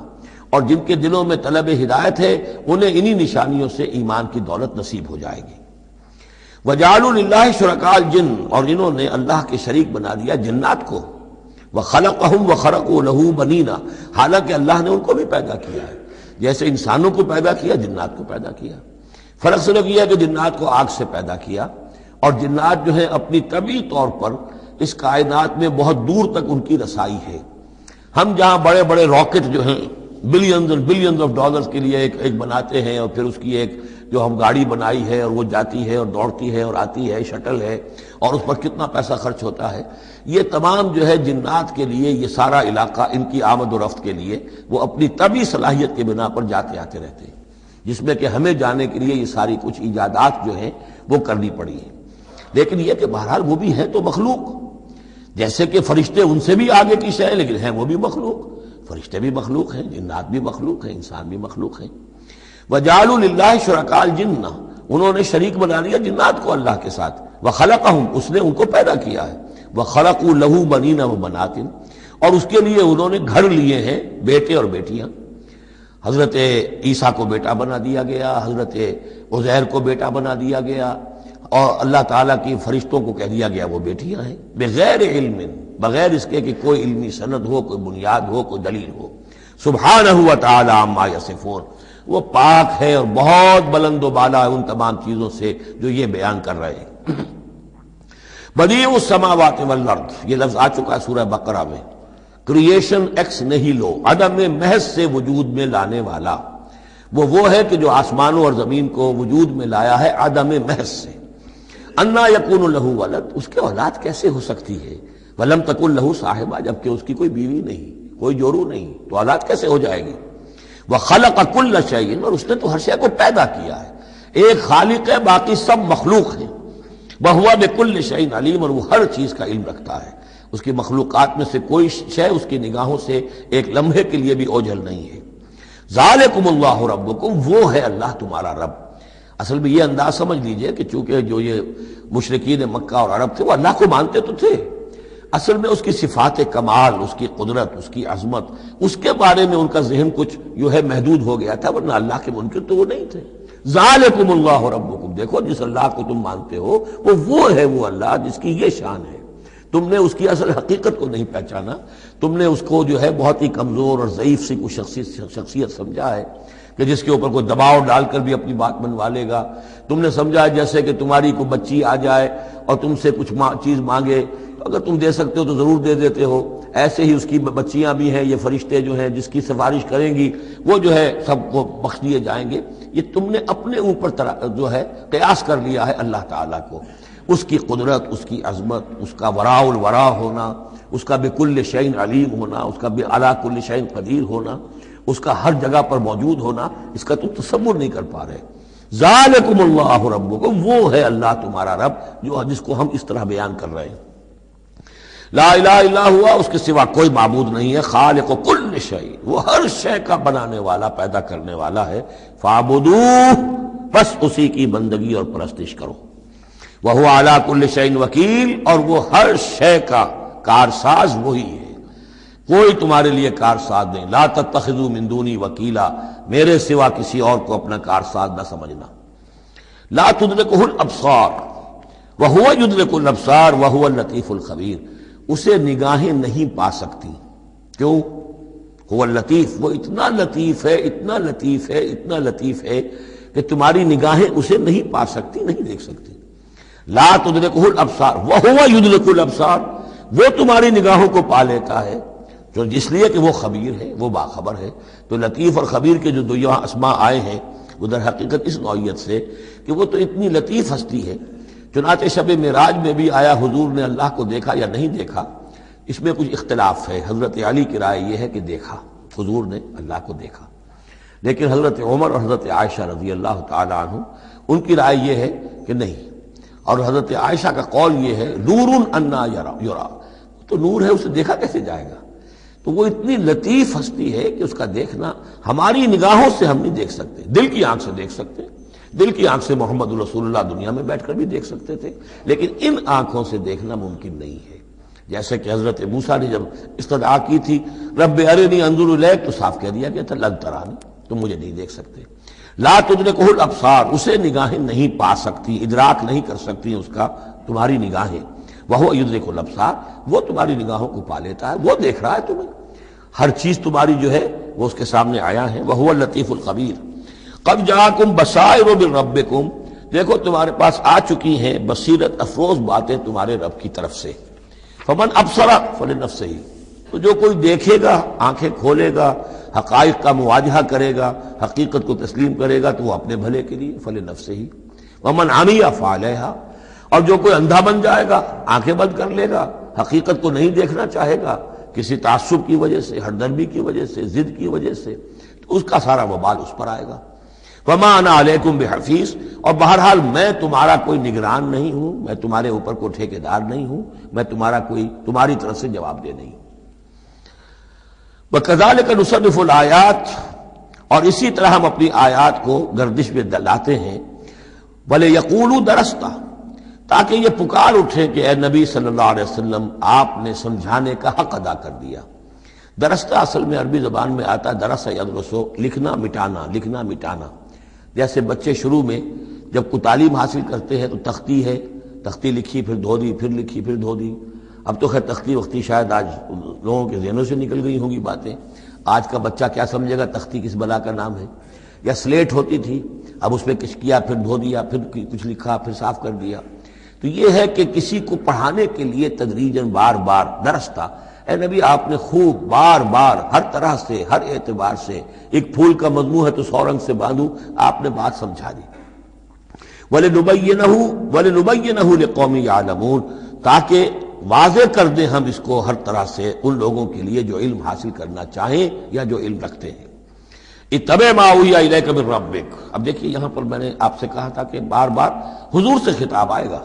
اور جن کے دلوں میں طلب ہدایت ہے انہیں انہی نشانیوں سے ایمان کی دولت نصیب ہو جائے گی۔ وجعلوا للہ شرکاء الجن، اور انہوں نے اللہ کے شریک بنا دیا جنات کو، وخلقہم وخرقوا لہ بنینا، حالانکہ اللہ نے ان کو بھی پیدا کیا ہے، جیسے انسانوں کو پیدا کیا جنات کو پیدا کیا۔ فرق صرف یہ ہے کہ جنات کو آگ سے پیدا کیا، اور جنات جو ہیں اپنی طبعی طور پر اس کائنات میں بہت دور تک ان کی رسائی ہے۔ ہم جہاں بڑے بڑے راکٹ جو ہیں billions and billions of dollars کے لیے ایک بناتے ہیں، اور پھر اس کی ایک جو ہم گاڑی بنائی ہے اور وہ جاتی ہے اور دوڑتی ہے اور آتی ہے، شٹل ہے، اور اس پر کتنا پیسہ خرچ ہوتا ہے، یہ تمام جو ہے جنات کے لیے یہ سارا علاقہ ان کی آمد و رفت کے لیے وہ اپنی طبعی صلاحیت کے بنا پر جاتے آتے رہتے ہیں، جس میں کہ ہمیں جانے کے لیے یہ ساری کچھ ایجادات جو ہیں وہ کرنی پڑی ہیں۔ لیکن یہ کہ بہرحال وہ بھی ہیں تو مخلوق، جیسے کہ فرشتے ان سے بھی آگے کی شے، لیکن ہیں وہ بھی مخلوق، فرشتے بھی مخلوق ہیں، جنات بھی مخلوق ہیں، انسان بھی مخلوق ہیں۔ وجعلوا للہ شرکاء الجن، انہوں نے شریک بنا لیا جنات کو اللہ کے ساتھ، وخلقہم، اس نے ان کو پیدا کیا ہے، وخرقوا لہ بنین وبنات، اور اس کے لیے انہوں نے گھر لیے ہیں بیٹے اور بیٹیاں۔ حضرت عیسیٰ کو بیٹا بنا دیا گیا، حضرت عزیر کو بیٹا بنا دیا گیا، اور اللہ تعالیٰ کی فرشتوں کو کہہ دیا گیا وہ بیٹیاں ہیں، بغیر علم، بغیر اس کے کہ کوئی علمی سند ہو، کوئی بنیاد ہو، کوئی دلیل ہو۔ سبحانہ و تعالی عما یصفون، وہ پاک ہے اور بہت بلند و بالا ہے ان تمام چیزوں سے جو یہ بیان کر رہے ہیں۔ بدیع السماوات والارض، یہ لفظ آ چکا ہے سورہ بقرہ میں، کریشن ایکس نہیلو، عدم محض سے وجود میں لانے والا، وہ ہے کہ جو آسمانوں اور زمین کو وجود میں لایا ہے عدم محض سے۔ انا یکون لہ ولد، اس کے اولاد کیسے ہو سکتی ہے، ولم تکن لہ صاحبہ، جبکہ اس کی کوئی بیوی نہیں، کوئی جورو نہیں، تو اولاد کیسے ہو جائے گی۔ وخلق کل شیء، اور اس نے تو ہر شے کو پیدا کیا ہے، ایک خالق ہے باقی سب مخلوق ہیں۔ وہو بکل شیء علیم، اور وہ ہر چیز کا علم رکھتا ہے، اس کی مخلوقات میں سے کوئی شے اس کی نگاہوں سے ایک لمحے کے لیے بھی اوجھل نہیں ہے۔ ذالکم اللہ ربکم، وہ ہے اللہ تمہارا رب۔ اصل میں یہ انداز سمجھ لیجئے کہ چونکہ جو یہ مشرکین مکہ اور عرب تھے وہ اللہ کو مانتے تو تھے، اصل میں اس کی صفات کمال، اس کی قدرت، اس کی عظمت، اس کے بارے میں ان کا ذہن کچھ جو ہے محدود ہو گیا تھا، ورنہ اللہ کے منکر تو وہ نہیں تھے۔ ذالکم اللہ ربکم، دیکھو جس اللہ کو تم مانتے ہو وہ ہے وہ اللہ جس کی یہ شان ہے۔ تم نے اس کی اصل حقیقت کو نہیں پہچانا، تم نے اس کو جو ہے بہت ہی کمزور اور ضعیف سی کوئی شخصیت سمجھا ہے کہ جس کے اوپر کوئی دباؤ ڈال کر بھی اپنی بات منوا لے گا۔ تم نے سمجھا ہے جیسے کہ تمہاری کوئی بچی آ جائے اور تم سے کچھ چیز مانگے، اگر تم دے سکتے ہو تو ضرور دے دیتے ہو، ایسے ہی اس کی بچیاں بھی ہیں، یہ فرشتے جو ہیں جس کی سفارش کریں گی وہ جو ہے سب کو بخش دیے جائیں گے۔ یہ تم نے اپنے اوپر جو ہے قیاس کر لیا ہے اللہ تعالیٰ کو، اس کی قدرت، اس کی عظمت، اس کا وراء الورا ہونا، اس کا بکل شیء علیم ہونا، اس کا علی کل شیء قدیر ہونا، اس کا ہر جگہ پر موجود ہونا، اس کا تم تصور نہیں کر پا رہے۔ ذالکم اللہ ربکم، وہ ہے اللہ تمہارا رب جس کو ہم اس طرح بیان کر رہے ہیں۔ لا الہ الا ہوا، اس کے سوا کوئی معبود نہیں ہے، خالق کل شیء، وہ ہر شے کا بنانے والا، پیدا کرنے والا ہے۔ فاعبدوہ، بس اسی کی بندگی اور پرستش کرو۔ وہو علی کل شیء وکیل، اور وہ ہر شے کا کارساز وہی ہے، کوئی تمہارے لیے کارساز نہیں۔ لا تتخذوا من دونی وکیلا، میرے سوا کسی اور کو اپنا کارساز نہ سمجھنا۔ لا تدرکہ الابصار وہو یدرک الابصار وہو اللطیف الخبیر، اسے نگاہیں نہیں پا سکتی، کیوں؟ هو اللطیف، وہ اتنا لطیف ہے، اتنا لطیف ہے، اتنا لطیف ہے کہ تمہاری نگاہیں اسے نہیں پا سکتی، نہیں دیکھ سکتی۔ لا تدرکہ الابصار وہو یدرک الابصار، وہ تمہاری نگاہوں کو پا لیتا ہے، جو اس لیے کہ وہ خبیر ہے، وہ باخبر ہے۔ تو لطیف اور خبیر کے جو دو یہاں اسماء آئے ہیں وہ در حقیقت اس نوعیت سے کہ وہ تو اتنی لطیف ہستی ہے۔ چنانچہ شب معراج میں بھی آیا حضور نے اللہ کو دیکھا یا نہیں دیکھا، اس میں کچھ اختلاف ہے۔ حضرت علی کی رائے یہ ہے کہ دیکھا، حضور نے اللہ کو دیکھا، لیکن حضرت عمر اور حضرت عائشہ رضی اللہ تعالی عنہ ان کی رائے یہ ہے کہ نہیں، اور حضرت عائشہ کا قول یہ ہے نور انا یرا، تو نور ہے اسے دیکھا کیسے جائے گا؟ تو تو وہ اتنی لطیف ہستی ہے کہ اس کا دیکھنا ہماری نگاہوں سے ہم نہیں دیکھ سکتے، دل کی آنکھ سے دیکھ سکتے، دل کی آنکھ سے محمد رسول اللہ دنیا میں بیٹھ کر بھی دیکھ سکتے تھے، لیکن ان آنکھوں سے دیکھنا ممکن نہیں ہے۔ جیسے کہ حضرت موسیٰ نے جب استدعا کی تھی رب ارنی انظر الیک، تو صاف کہہ دیا گیا تھا لن ترانی، تم مجھے نہیں دیکھ سکتے۔ لا تدرکہ الابصار، اسے نگاہیں نہیں پا سکتی، ادراک نہیں کر سکتی اس کا تمہاری نگاہیں، وہو یدرک الابصار، وہ تمہاری نگاہوں کو پا لیتا ہے، وہ دیکھ رہا ہے تمہیں، ہر چیز تمہاری جو ہے وہ اس کے سامنے آیا ہے۔ وہو اللطیف الخبیر۔ قد جاءکم بصائر من ربکم، دیکھو تمہارے پاس آ چکی ہیں بصیرت افروز باتیں تمہارے رب کی طرف سے۔ فمن ابصر فلنفسہ، تو جو کوئی دیکھے گا، آنکھیں کھولے گا، حقائق کا مواجہہ کرے گا، حقیقت کو تسلیم کرے گا، تو وہ اپنے بھلے کے لیے، فلنفسہ۔ ومن عمی فعلیہا، اور جو کوئی اندھا بن جائے گا، آنکھیں بند کر لے گا، حقیقت کو نہیں دیکھنا چاہے گا کسی تعصب کی وجہ سے، ہردرمی کی وجہ سے، ضد کی وجہ سے، تو اس کا سارا وبال اس پر آئے گا۔ وما انا علیکم بحفیظ، اور بہرحال میں تمہارا کوئی نگران نہیں ہوں، میں تمہارے اوپر کوئی ٹھیکیدار نہیں ہوں، میں تمہاری طرف سے جواب دہ نہیں ہوں۔ وَكَذَلِكَ نُصَرِّفُ الْآيَاتِ، اور اسی طرح ہم اپنی آیات کو گردش میں لاتے ہیں، وَلِيَقُولُوا دَرَسْتَ، تاکہ یہ پکار اٹھے کہ اے نبی صلی اللہ علیہ وسلم آپ نے سمجھانے کا حق ادا کر دیا۔ درستہ اصل میں عربی زبان میں آتا ہے درس یدرسو، لکھنا مٹانا، لکھنا مٹانا۔ جیسے بچے شروع میں جب کوئی تعلیم حاصل کرتے ہیں تو تختی ہے، تختی لکھی پھر دھو دی، پھر لکھی پھر دھو دی۔ اب تو خیر تختی وقتی شاید آج لوگوں کے ذہنوں سے نکل گئی ہوں گی باتیں، آج کا بچہ کیا سمجھے گا تختی کس بلا کا نام ہے۔ یا سلیٹ ہوتی تھی، اب اس میں کچھ کیا پھر دھو دیا، پھر کچھ لکھا پھر صاف کر دیا۔ تو یہ ہے کہ کسی کو پڑھانے کے لیے تدریجاً بار بار درستہ، اے نبی آپ نے خوب بار بار ہر طرح سے، ہر اعتبار سے، ایک پھول کا مضمون ہے تو 100 رنگ سے باندھوں، آپ نے بات سمجھا دی۔ وَلِنُبَيِّنَهُ لِقَوْمٍ يَعْلَمُونَ، تاکہ واضح کر دیں ہم اس کو ہر طرح سے ان لوگوں کے لیے جو علم حاصل کرنا چاہیں یا جو علم رکھتے ہیں۔ اتبع ما اوحی الیک من ربک، اب دیکھیے یہاں پر میں نے آپ سے کہا تھا کہ بار بار حضور سے خطاب آئے گا،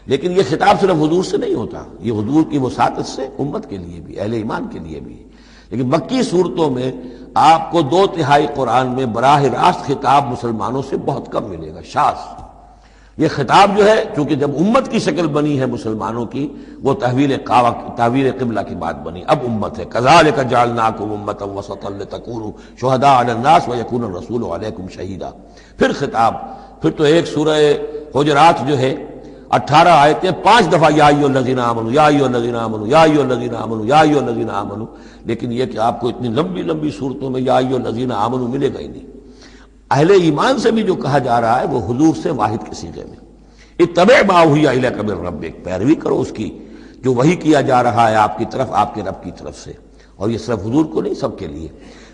لیکن یہ خطاب صرف حضور سے نہیں ہوتا، یہ حضور کی وساطت سے امت کے لیے بھی، اہل ایمان کے لیے بھی۔ لیکن مکی صورتوں میں آپ کو 2/3 قرآن میں براہ راست خطاب مسلمانوں سے بہت کم ملے گا، شاذ۔ یہ خطاب جو ہے چونکہ جب امت کی شکل بنی ہے مسلمانوں کی، وہ تحویل قبلہ کی بات بنی، اب امت ہے۔ کذالک جعلناکم امۃ وسطا لتکونوا شہداء علی الناس ویکون الرسول علیکم شہیدا۔ پھر خطاب، پھر تو ایک سورہ حجرات جو ہے 18 آیتیں 5 دفعہ یا ایھا الذین آمنوا یا ایھا الذین آمنوا یا ایھا الذین آمنوا یا ایھا الذین آمنوا، لیکن یہ کہ آپ کو اتنی لمبی لمبی صورتوں میں یا ایھا الذین آمنوا ملے گا ہی نہیں۔ اہل ایمان سے بھی جو کہا جا رہا ہے وہ حضور سے واحد کے صیغے میں، اتبع ما اوحی الیک من ربک، پیروی کرو اس کی جو وحی کیا جا رہا ہے آپ کی طرف، آپ کے رب کی طرف سے۔ اور یہ صرف حضور کو نہیں، سب کے لیے۔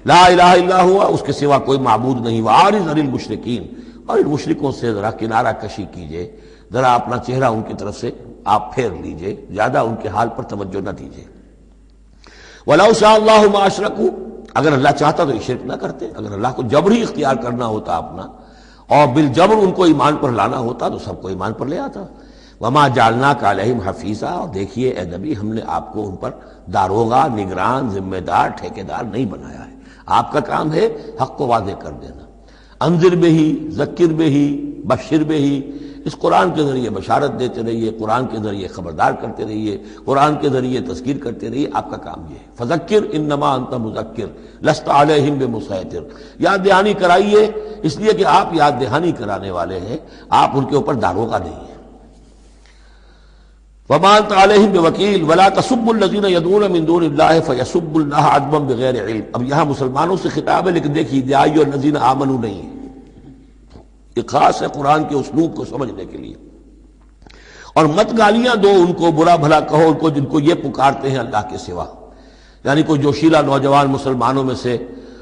لا الہ الا ہوا، اس کے سوا کوئی معبود نہیں۔ وَأَعْرِضْ عَنِ الْمُشْرِكِينَ، اور ان مشرکوں سے ذرا کنارہ کشی کیجئے، ذرا اپنا چہرہ ان کی طرف سے آپ پھیر لیجئے، زیادہ ان کے حال پر توجہ نہ دیجئے۔ وَلَوْ شَاءَ اللَّهُ مَا أَشْرَكُوا، اگر اللہ چاہتا تو یہ شرک نہ کرتے، اگر اللہ کو جبر ہی اختیار کرنا ہوتا اپنا اور بالجبر ان کو ایمان پر لانا ہوتا تو سب کو ایمان پر لے آتا۔ وما جعلناک علیہم حفیظا، اور دیکھیے اے نبی ہم نے آپ کو ان پر داروغہ، نگران، ذمہ دار، ٹھیکیدار نہیں بنایا ہے۔ آپ کا کام ہے حق کو واضح کر دینا۔ انذر بہ، ذکر بہ، بشر بہ، اس قرآن کے ذریعے بشارت دیتے رہیے، قرآن کے ذریعے خبردار کرتے رہیے، قرآن کے ذریعے تذکیر کرتے رہیے، آپ کا کام یہ ہے۔ فذکر انما انت مذکر لست علیہم بمسیطر، یاد دہانی کرائیے، اس لیے کہ آپ یاد دہانی کرانے والے ہیں، آپ ان کے اوپر داروغہ نہیں ہیں۔ وما انت علیہم بوکیل ولا تسبوا الذین یدعون من دون اللہ فیسبوا اللہ عدوا بغیر علم۔ اب یہاں مسلمانوں سے خطاب ہے، لیکن دیکھیے یا ایھا الذین آمنوا نہیں ہے، یہ خاص ہے قرآن کے اسلوب کو سمجھنے کے لیے۔ اور مت گالیاں دو ان کو، برا بھلا کہو ان کو جن کو یہ پکارتے ہیں اللہ کے سوا، یعنی کوئی جوشیلا نوجوان مسلمانوں میں سے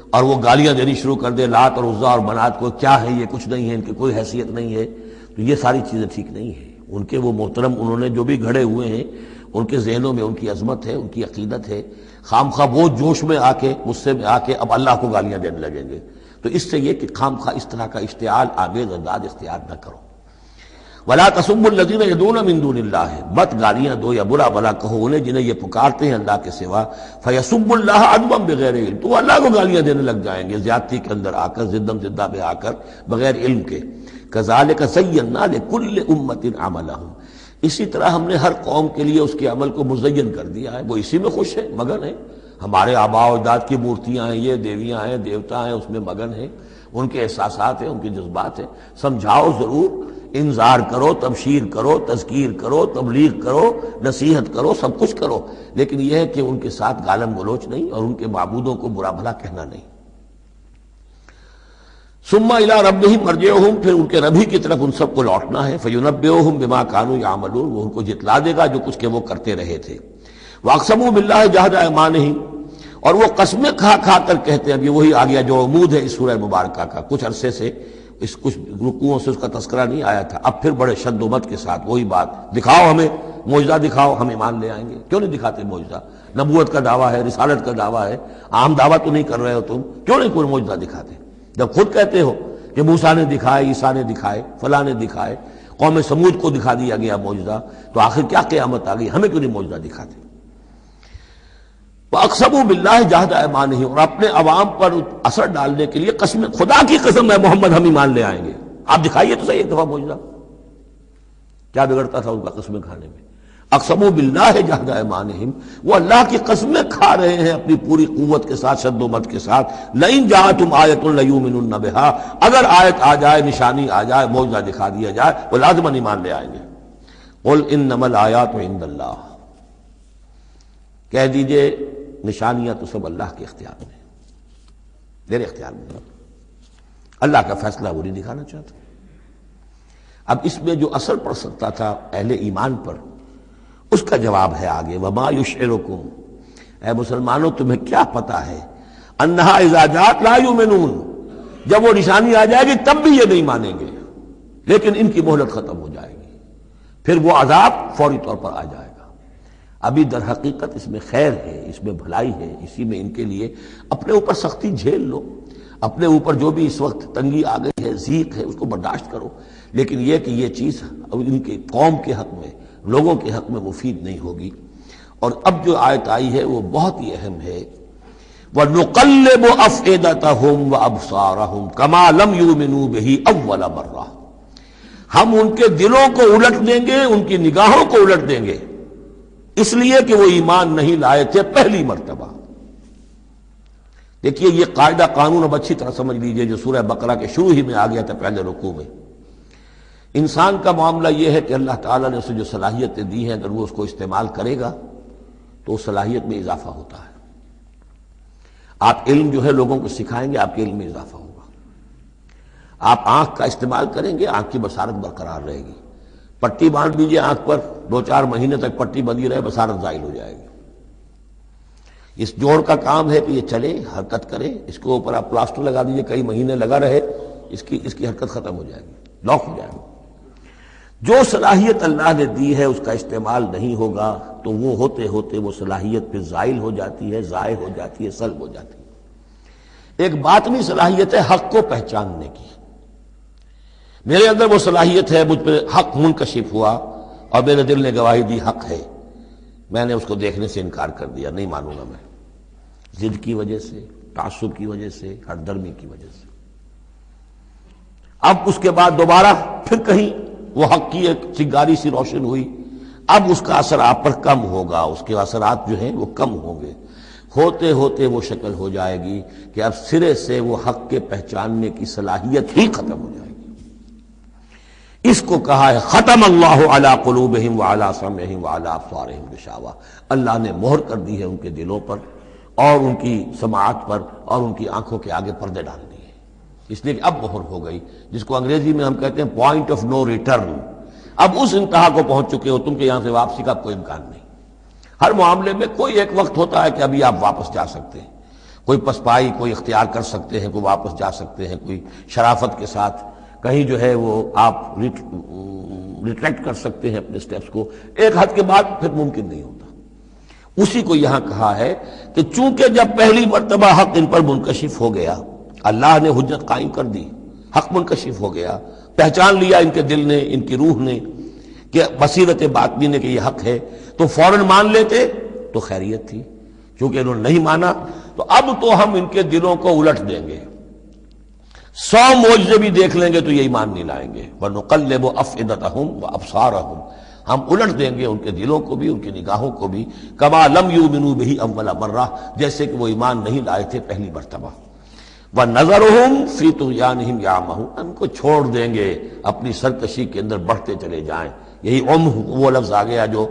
اور وہ گالیاں دینی شروع کر دے لات اور عزا اور منات کو، کیا ہے یہ، کچھ نہیں ہے، ان کی کوئی حیثیت نہیں ہے، تو یہ ساری چیزیں ٹھیک نہیں ہیں۔ ان کے وہ محترم انہوں نے جو بھی گھڑے ہوئے ہیں، ان کے ذہنوں میں ان کی عظمت ہے، ان کی عقیدت ہے، خام خواہ وہ جوش میں آ کے، غصے میں آ کے اب اللہ کو گالیاں دینے لگیں گے، تو اس سے یہ کہ خام خواہ اس طرح کا اشتعال آمیز انداز اختیار نہ کرو۔ ولا تسبوا الذین یدعون من دون اللہ، مت گالیاں دو یا برا بھلا کہو انہیں جنہیں یہ پکارتے ہیں اللہ کے سوا، فیسبوا اللہ عدوا بغیر علم، تو اللہ کو گالیاں دینے لگ جائیں گے زیادتی کے اندر آ کر، زدم زدہ میں آ کر، بغیر علم کے۔ کذالک زینا لکل امۃ عملہم، اسی طرح ہم نے ہر قوم کے لیے اس کے عمل کو مزین کر دیا ہے، وہ اسی میں خوش ہے، مگن ہے۔ ہمارے آباء و اجداد کی مورتیاں ہیں، یہ دیویاں ہیں، دیوتا ہیں، اس میں مگن ہیں، ان کے احساسات ہیں، ان کے جذبات ہیں۔ سمجھاؤ ضرور، انذار کرو، تبشیر کرو، تذکیر کرو، تبلیغ کرو، نصیحت کرو، سب کچھ کرو، لیکن یہ ہے کہ ان کے ساتھ گالم گلوچ نہیں اور ان کے معبودوں کو برا بھلا کہنا نہیں۔ ثم الی ربہم مرجعہم، پھر ان کے رب ہی کی طرف ان سب کو لوٹنا ہے، فینبئہم بما کانوا یعملون، وہ ان کو جتلا دے گا جو کچھ کہ وہ کرتے رہے تھے۔ واقسموا باللہ جہد ایمانہم، اور وہ قسمیں کھا کھا کر کہتے ہیں، اب یہ وہی آ گیا جو عمود ہے اس سورہ مبارکہ کا، کچھ عرصے سے اس کچھ رکوعوں سے اس کا تذکرہ نہیں آیا تھا، اب پھر بڑے شد و مت کے ساتھ وہی بات، دکھاؤ ہمیں معجزہ، دکھاؤ ہم ایمان لے آئیں گے۔ کیوں نہیں دکھاتے معجزہ؟ نبوت کا دعویٰ ہے، رسالت کا دعویٰ ہے، عام دعویٰ تو نہیں کر رہے ہو تم، کیوں نہیں کوئی معجزہ دکھاتے؟ جب خود کہتے ہو کہ موسیٰ نے دکھائے، عیسیٰ نے دکھائے، فلاں نے دکھائے، قوم سمود کو دکھا دیا گیا معجزہ، تو آخر کیا قیامت آ گئی؟ ہمیں کیوں نہیں معجزہ دکھاتے؟ وَأَقْسَمُوا بِاللَّهِ جَهْدَ أَيْمَانِهِمْ، اور اپنے عوام پر اثر ڈالنے کے لیے قسم، خدا کی قسم ہے محمد ہم ایمان لے آئیں گے، آپ دکھائیے تو صحیح ایک دفعہ معجزہ، کیا بگڑتا تھا ان کا قسمیں کھانے میں؟ اقسموا باللہ جہد ایمانہم، وہ اللہ کی قسمیں کھا رہے ہیں اپنی پوری قوت کے ساتھ، شد و مت کے ساتھ، لئن جاءتہم آیۃ لیؤمنن بہا، اگر آیت آ جائے، نشانی آ جائے، معجزہ دکھا دیا جائے، وہ لازماً ایمان لے آئیں گے۔ قل انما الآیات عند اللہ، کہہ دیجئے نشانیاں تو سب اللہ کے اختیار میں، میرے اختیار میں نہیں، اللہ کا فیصلہ وہ نہیں دکھانا چاہتا۔ اب اس میں جو اثر پڑ سکتا تھا اہل ایمان پر، اس کا جواب ہے آگے، وما یشعرکم، اے مسلمانوں تمہیں کیا پتا ہے، انہا اذا جاءت لا یؤمنون، جب وہ نشانی آ جائے گی تب بھی یہ نہیں مانیں گے، لیکن ان کی مہلت ختم ہو جائے گی، پھر وہ عذاب فوری طور پر آ جائے گا۔ ابھی در حقیقت اس میں خیر ہے، اس میں بھلائی ہے، اسی میں ان کے لیے اپنے اوپر سختی جھیل لو، اپنے اوپر جو بھی اس وقت تنگی آ گئی ہے، ضیق ہے، اس کو برداشت کرو، لیکن یہ کہ یہ چیز ان کے قوم کے حق میں، لوگوں کے حق میں مفید نہیں ہوگی۔ اور اب جو آیت آئی ہے وہ بہت ہی اہم ہے، وَنُقَلِّبُ أَفْئِدَتَهُمْ وَأَبْصَارَهُمْ كَمَا لَمْ يُؤْمِنُوا بِهِ أَوَّلَ مَرَّةٍ، ہم ان کے دلوں کو الٹ دیں گے، ان کی نگاہوں کو الٹ دیں گے، اس لیے کہ وہ ایمان نہیں لائے تھے پہلی مرتبہ۔ دیکھیے یہ قاعدہ قانون اب اچھی طرح سمجھ لیجئے جو سورہ بقرہ کے شروع ہی میں آ گیا تھا پہلے رکوع میں۔ انسان کا معاملہ یہ ہے کہ اللہ تعالیٰ نے اسے جو صلاحیتیں دی ہیں، اگر وہ اس کو استعمال کرے گا تو اس صلاحیت میں اضافہ ہوتا ہے۔ آپ علم جو ہے لوگوں کو سکھائیں گے، آپ کے علم میں اضافہ ہوگا۔ آپ آنکھ کا استعمال کریں گے، آنکھ کی بصارت برقرار رہے گی۔ پٹی باندھ دیجیے آنکھ پر، 2-4 مہینے تک پٹی بندھی رہے، بصارت زائل ہو جائے گی۔ اس جوڑ کا کام ہے کہ یہ چلے، حرکت کرے، اس کے اوپر آپ پلاسٹر لگا دیجیے، کئی مہینے لگا رہے، اس کی حرکت ختم ہو جائے گی، لاک ہو جائے گی۔ جو صلاحیت اللہ نے دی ہے اس کا استعمال نہیں ہوگا تو وہ ہوتے ہوتے وہ صلاحیت پھر زائل ہو جاتی ہے، ضائع ہو جاتی ہے، سلب ہو جاتی ہے۔ ایک باطنی صلاحیت ہے حق کو پہچاننے کی، میرے اندر وہ صلاحیت ہے، مجھ پہ حق منکشف ہوا اور میرے دل نے گواہی دی حق ہے، میں نے اس کو دیکھنے سے انکار کر دیا، نہیں مانوں گا میں، ضد کی وجہ سے، تعصب کی وجہ سے، ہر درمی کی وجہ سے۔ اب اس کے بعد دوبارہ پھر کہیں وہ حق کی ایک چنگاری سی روشن ہوئی، اب اس کا اثر آپ پر کم ہوگا، اس کے اثرات جو ہیں وہ کم ہوں گے، ہوتے ہوتے وہ شکل ہو جائے گی کہ اب سرے سے وہ حق کے پہچاننے کی صلاحیت ہی ختم ہو جائے گی۔ اس کو کہا ہے ختم اللہ علی قلوبہم وعلی سمعہم وعلی ابصارہم غشاوہ، اللہ نے مہر کر دی ہے ان کے دلوں پر اور ان کی سماعت پر اور ان کی آنکھوں کے آگے پردے ڈال دیے، اس لیے کہ اب مہر ہو گئی، جس کو انگریزی میں ہم کہتے ہیں پوائنٹ آف نو ریٹرن۔ اب اس انتہا کو پہنچ چکے ہو تم کہ یہاں سے واپسی کا کوئی امکان نہیں۔ ہر معاملے میں کوئی ایک وقت ہوتا ہے کہ ابھی آپ واپس جا سکتے ہیں، کوئی پسپائی کوئی اختیار کر سکتے ہیں، کوئی واپس جا سکتے ہیں، کوئی شرافت کے ساتھ کہیں جو ہے وہ آپ ریٹریکٹ کر سکتے ہیں اپنے سٹیپس کو، ایک حد کے بعد پھر ممکن نہیں ہوتا۔ اسی کو یہاں کہا ہے کہ چونکہ جب پہلی مرتبہ حق ان پر منکشف ہو گیا، اللہ نے حجت قائم کر دی، حق منکشف ہو گیا، پہچان لیا ان کے دل نے، ان کی روح نے کہ بصیرت باطنی نے کہ یہ حق ہے، تو فوراً مان لیتے تو خیریت تھی. چونکہ انہوں نے نہیں مانا تو اب تو ہم ان کے دلوں کو الٹ دیں گے. 100 معجزے بھی دیکھ لیں گے تو یہ ایمان نہیں لائیں گے. وَنُقَلِّبُ أَفْئِدَتَهُمْ وَأَبْصَارَهُمْ، ہم الٹ دیں گے ان کے دلوں کو بھی، ان کی نگاہوں کو بھی. كَمَا لَمْ يُؤْمِنُوا بِهِ أَوَّلَ مَرَّةٍ، جیسے کہ وہ ایمان نہیں لائے تھے پہلی مرتبہ. وَنَذَرُهُمْ فِي طُغْيَانِهِمْ يَعْمَهُونَ، ان کو چھوڑ دیں گے اپنی سرکشی کے اندر بڑھتے چلے جائیں. یہی وہ لفظ آ گیا جو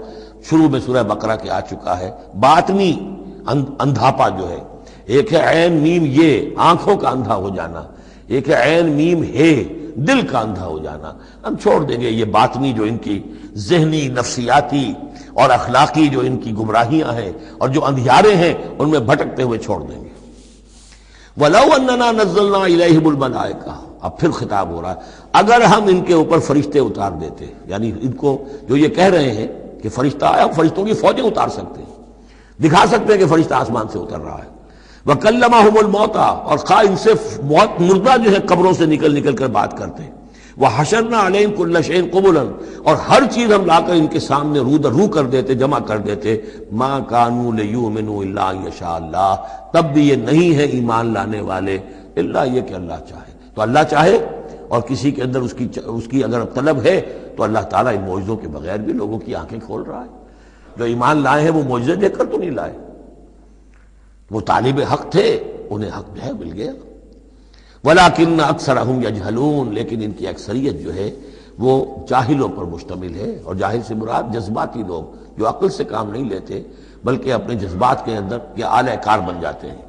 شروع میں سورہ بقرہ کے آ چکا ہے. باطنی اندھاپا جو ہے، ایک ہے عین میم یہ آنکھوں کا اندھا ہو جانا، ایک ہے عین میم ہے دل کا اندھا ہو جانا. ہم چھوڑ دیں گے یہ باطنی جو ان کی ذہنی، نفسیاتی اور اخلاقی جو ان کی گمراہیاں ہیں اور جو اندھیارے ہیں ان میں بھٹکتے ہوئے چھوڑ دیں گے. وَلَوْ أَنَّنَا نَزَّلْنَا إِلَيْهِمُ الْمَلَائِكَةَ، اب پھر خطاب ہو رہا ہے، اگر ہم ان کے اوپر فرشتے اتار دیتے، یعنی ان کو جو یہ کہہ رہے ہیں کہ فرشتہ آیا، فرشتوں کی فوجیں اتار سکتے ہیں، دکھا سکتے ہیں کہ فرشتہ آسمان سے اتر رہا ہے. وَكَلَّمَهُمُ الْمَوْتَى، اور خواہ ان سے موت مردہ جو ہے قبروں سے نکل کر بات کرتے ہیں. وَحَشَرْنَا عَلَيْهِمْ كُلَّ شَيْءٍ قُبُلًا، اور ہر چیز ہم لا کر ان کے سامنے رو در رو کر دیتے، جمع کر دیتے. مَا كَانُوا لِيُؤْمِنُوا إِلَّا أَن يَشَاءَ اللَّهُ، تب بھی یہ نہیں ہے ایمان لانے والے الا یہ کہ اللہ چاہے. تو اللہ چاہے اور کسی کے اندر اس کی اگر طلب ہے تو اللہ تعالیٰ ان معجزوں کے بغیر بھی لوگوں کی آنکھیں کھول رہا ہے. جو ایمان لائے ہیں وہ معجزے دیکھ کر تو نہیں لائے، وہ طالب حق تھے، انہیں حق جو ہے مل گیا. وَلَٰكِنَّ أَكْثَرَهُمْ يَجْهَلُونَ، لیکن ان کی اکثریت جو ہے وہ جاہلوں پر مشتمل ہے. اور جاہل سے مراد جذباتی لوگ جو عقل سے کام نہیں لیتے بلکہ اپنے جذبات کے اندر یہ آلہ کار بن جاتے ہیں.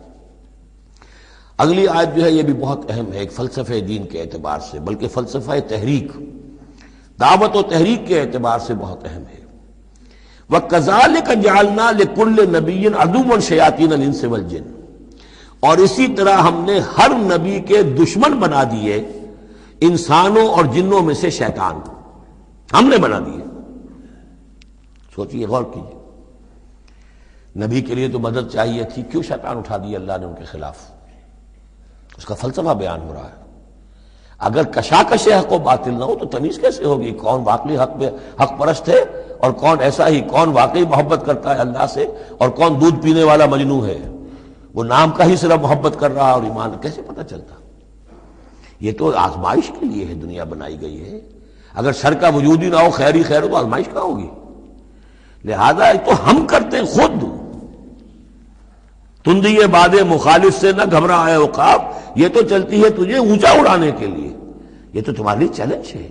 اگلی آیت جو ہے یہ بھی بہت اہم ہے، ایک فلسفہ دین کے اعتبار سے، بلکہ فلسفہ تحریک، دعوت و تحریک کے اعتبار سے بہت اہم ہے. وَكَذَلِكَ جَعَلْنَا لِكُلِّ نَبِيٍّ عَدُوًّا شَيَاطِينَ الْإِنسِ وَالْجِنِّ، اور اسی طرح ہم نے ہر نبی کے دشمن بنا دیے انسانوں اور جنوں میں سے شیطان، ہم نے بنا دیے. سوچئے، غور کیجئے، نبی کے لیے تو مدد چاہیے تھی، کیوں شیطان اٹھا دیا اللہ نے ان کے خلاف؟ اس کا فلسفہ بیان ہو رہا ہے. اگر کشاکش حق و باطل نہ ہو تو تمیز کیسے ہوگی کون واقعی حق پرست ہے اور کون ایسا ہی، کون واقعی محبت کرتا ہے اللہ سے اور کون دودھ پینے والا مجنوں ہے، وہ نام کا ہی صرف محبت کر رہا اور ایمان کیسے پتہ چلتا؟ یہ تو آزمائش کے لیے ہے دنیا بنائی گئی ہے. اگر شر کا وجود ہی نہ ہو، خیر ہی خیر ہو، تو آزمائش کہاں ہوگی؟ لہذا تو ہم کرتے خود. تندی باد مخالف سے نہ گھبرائے عقاب، یہ تو چلتی ہے تجھے اونچا اڑانے کے لیے. یہ تو تمہارے لیے چیلنج ہے،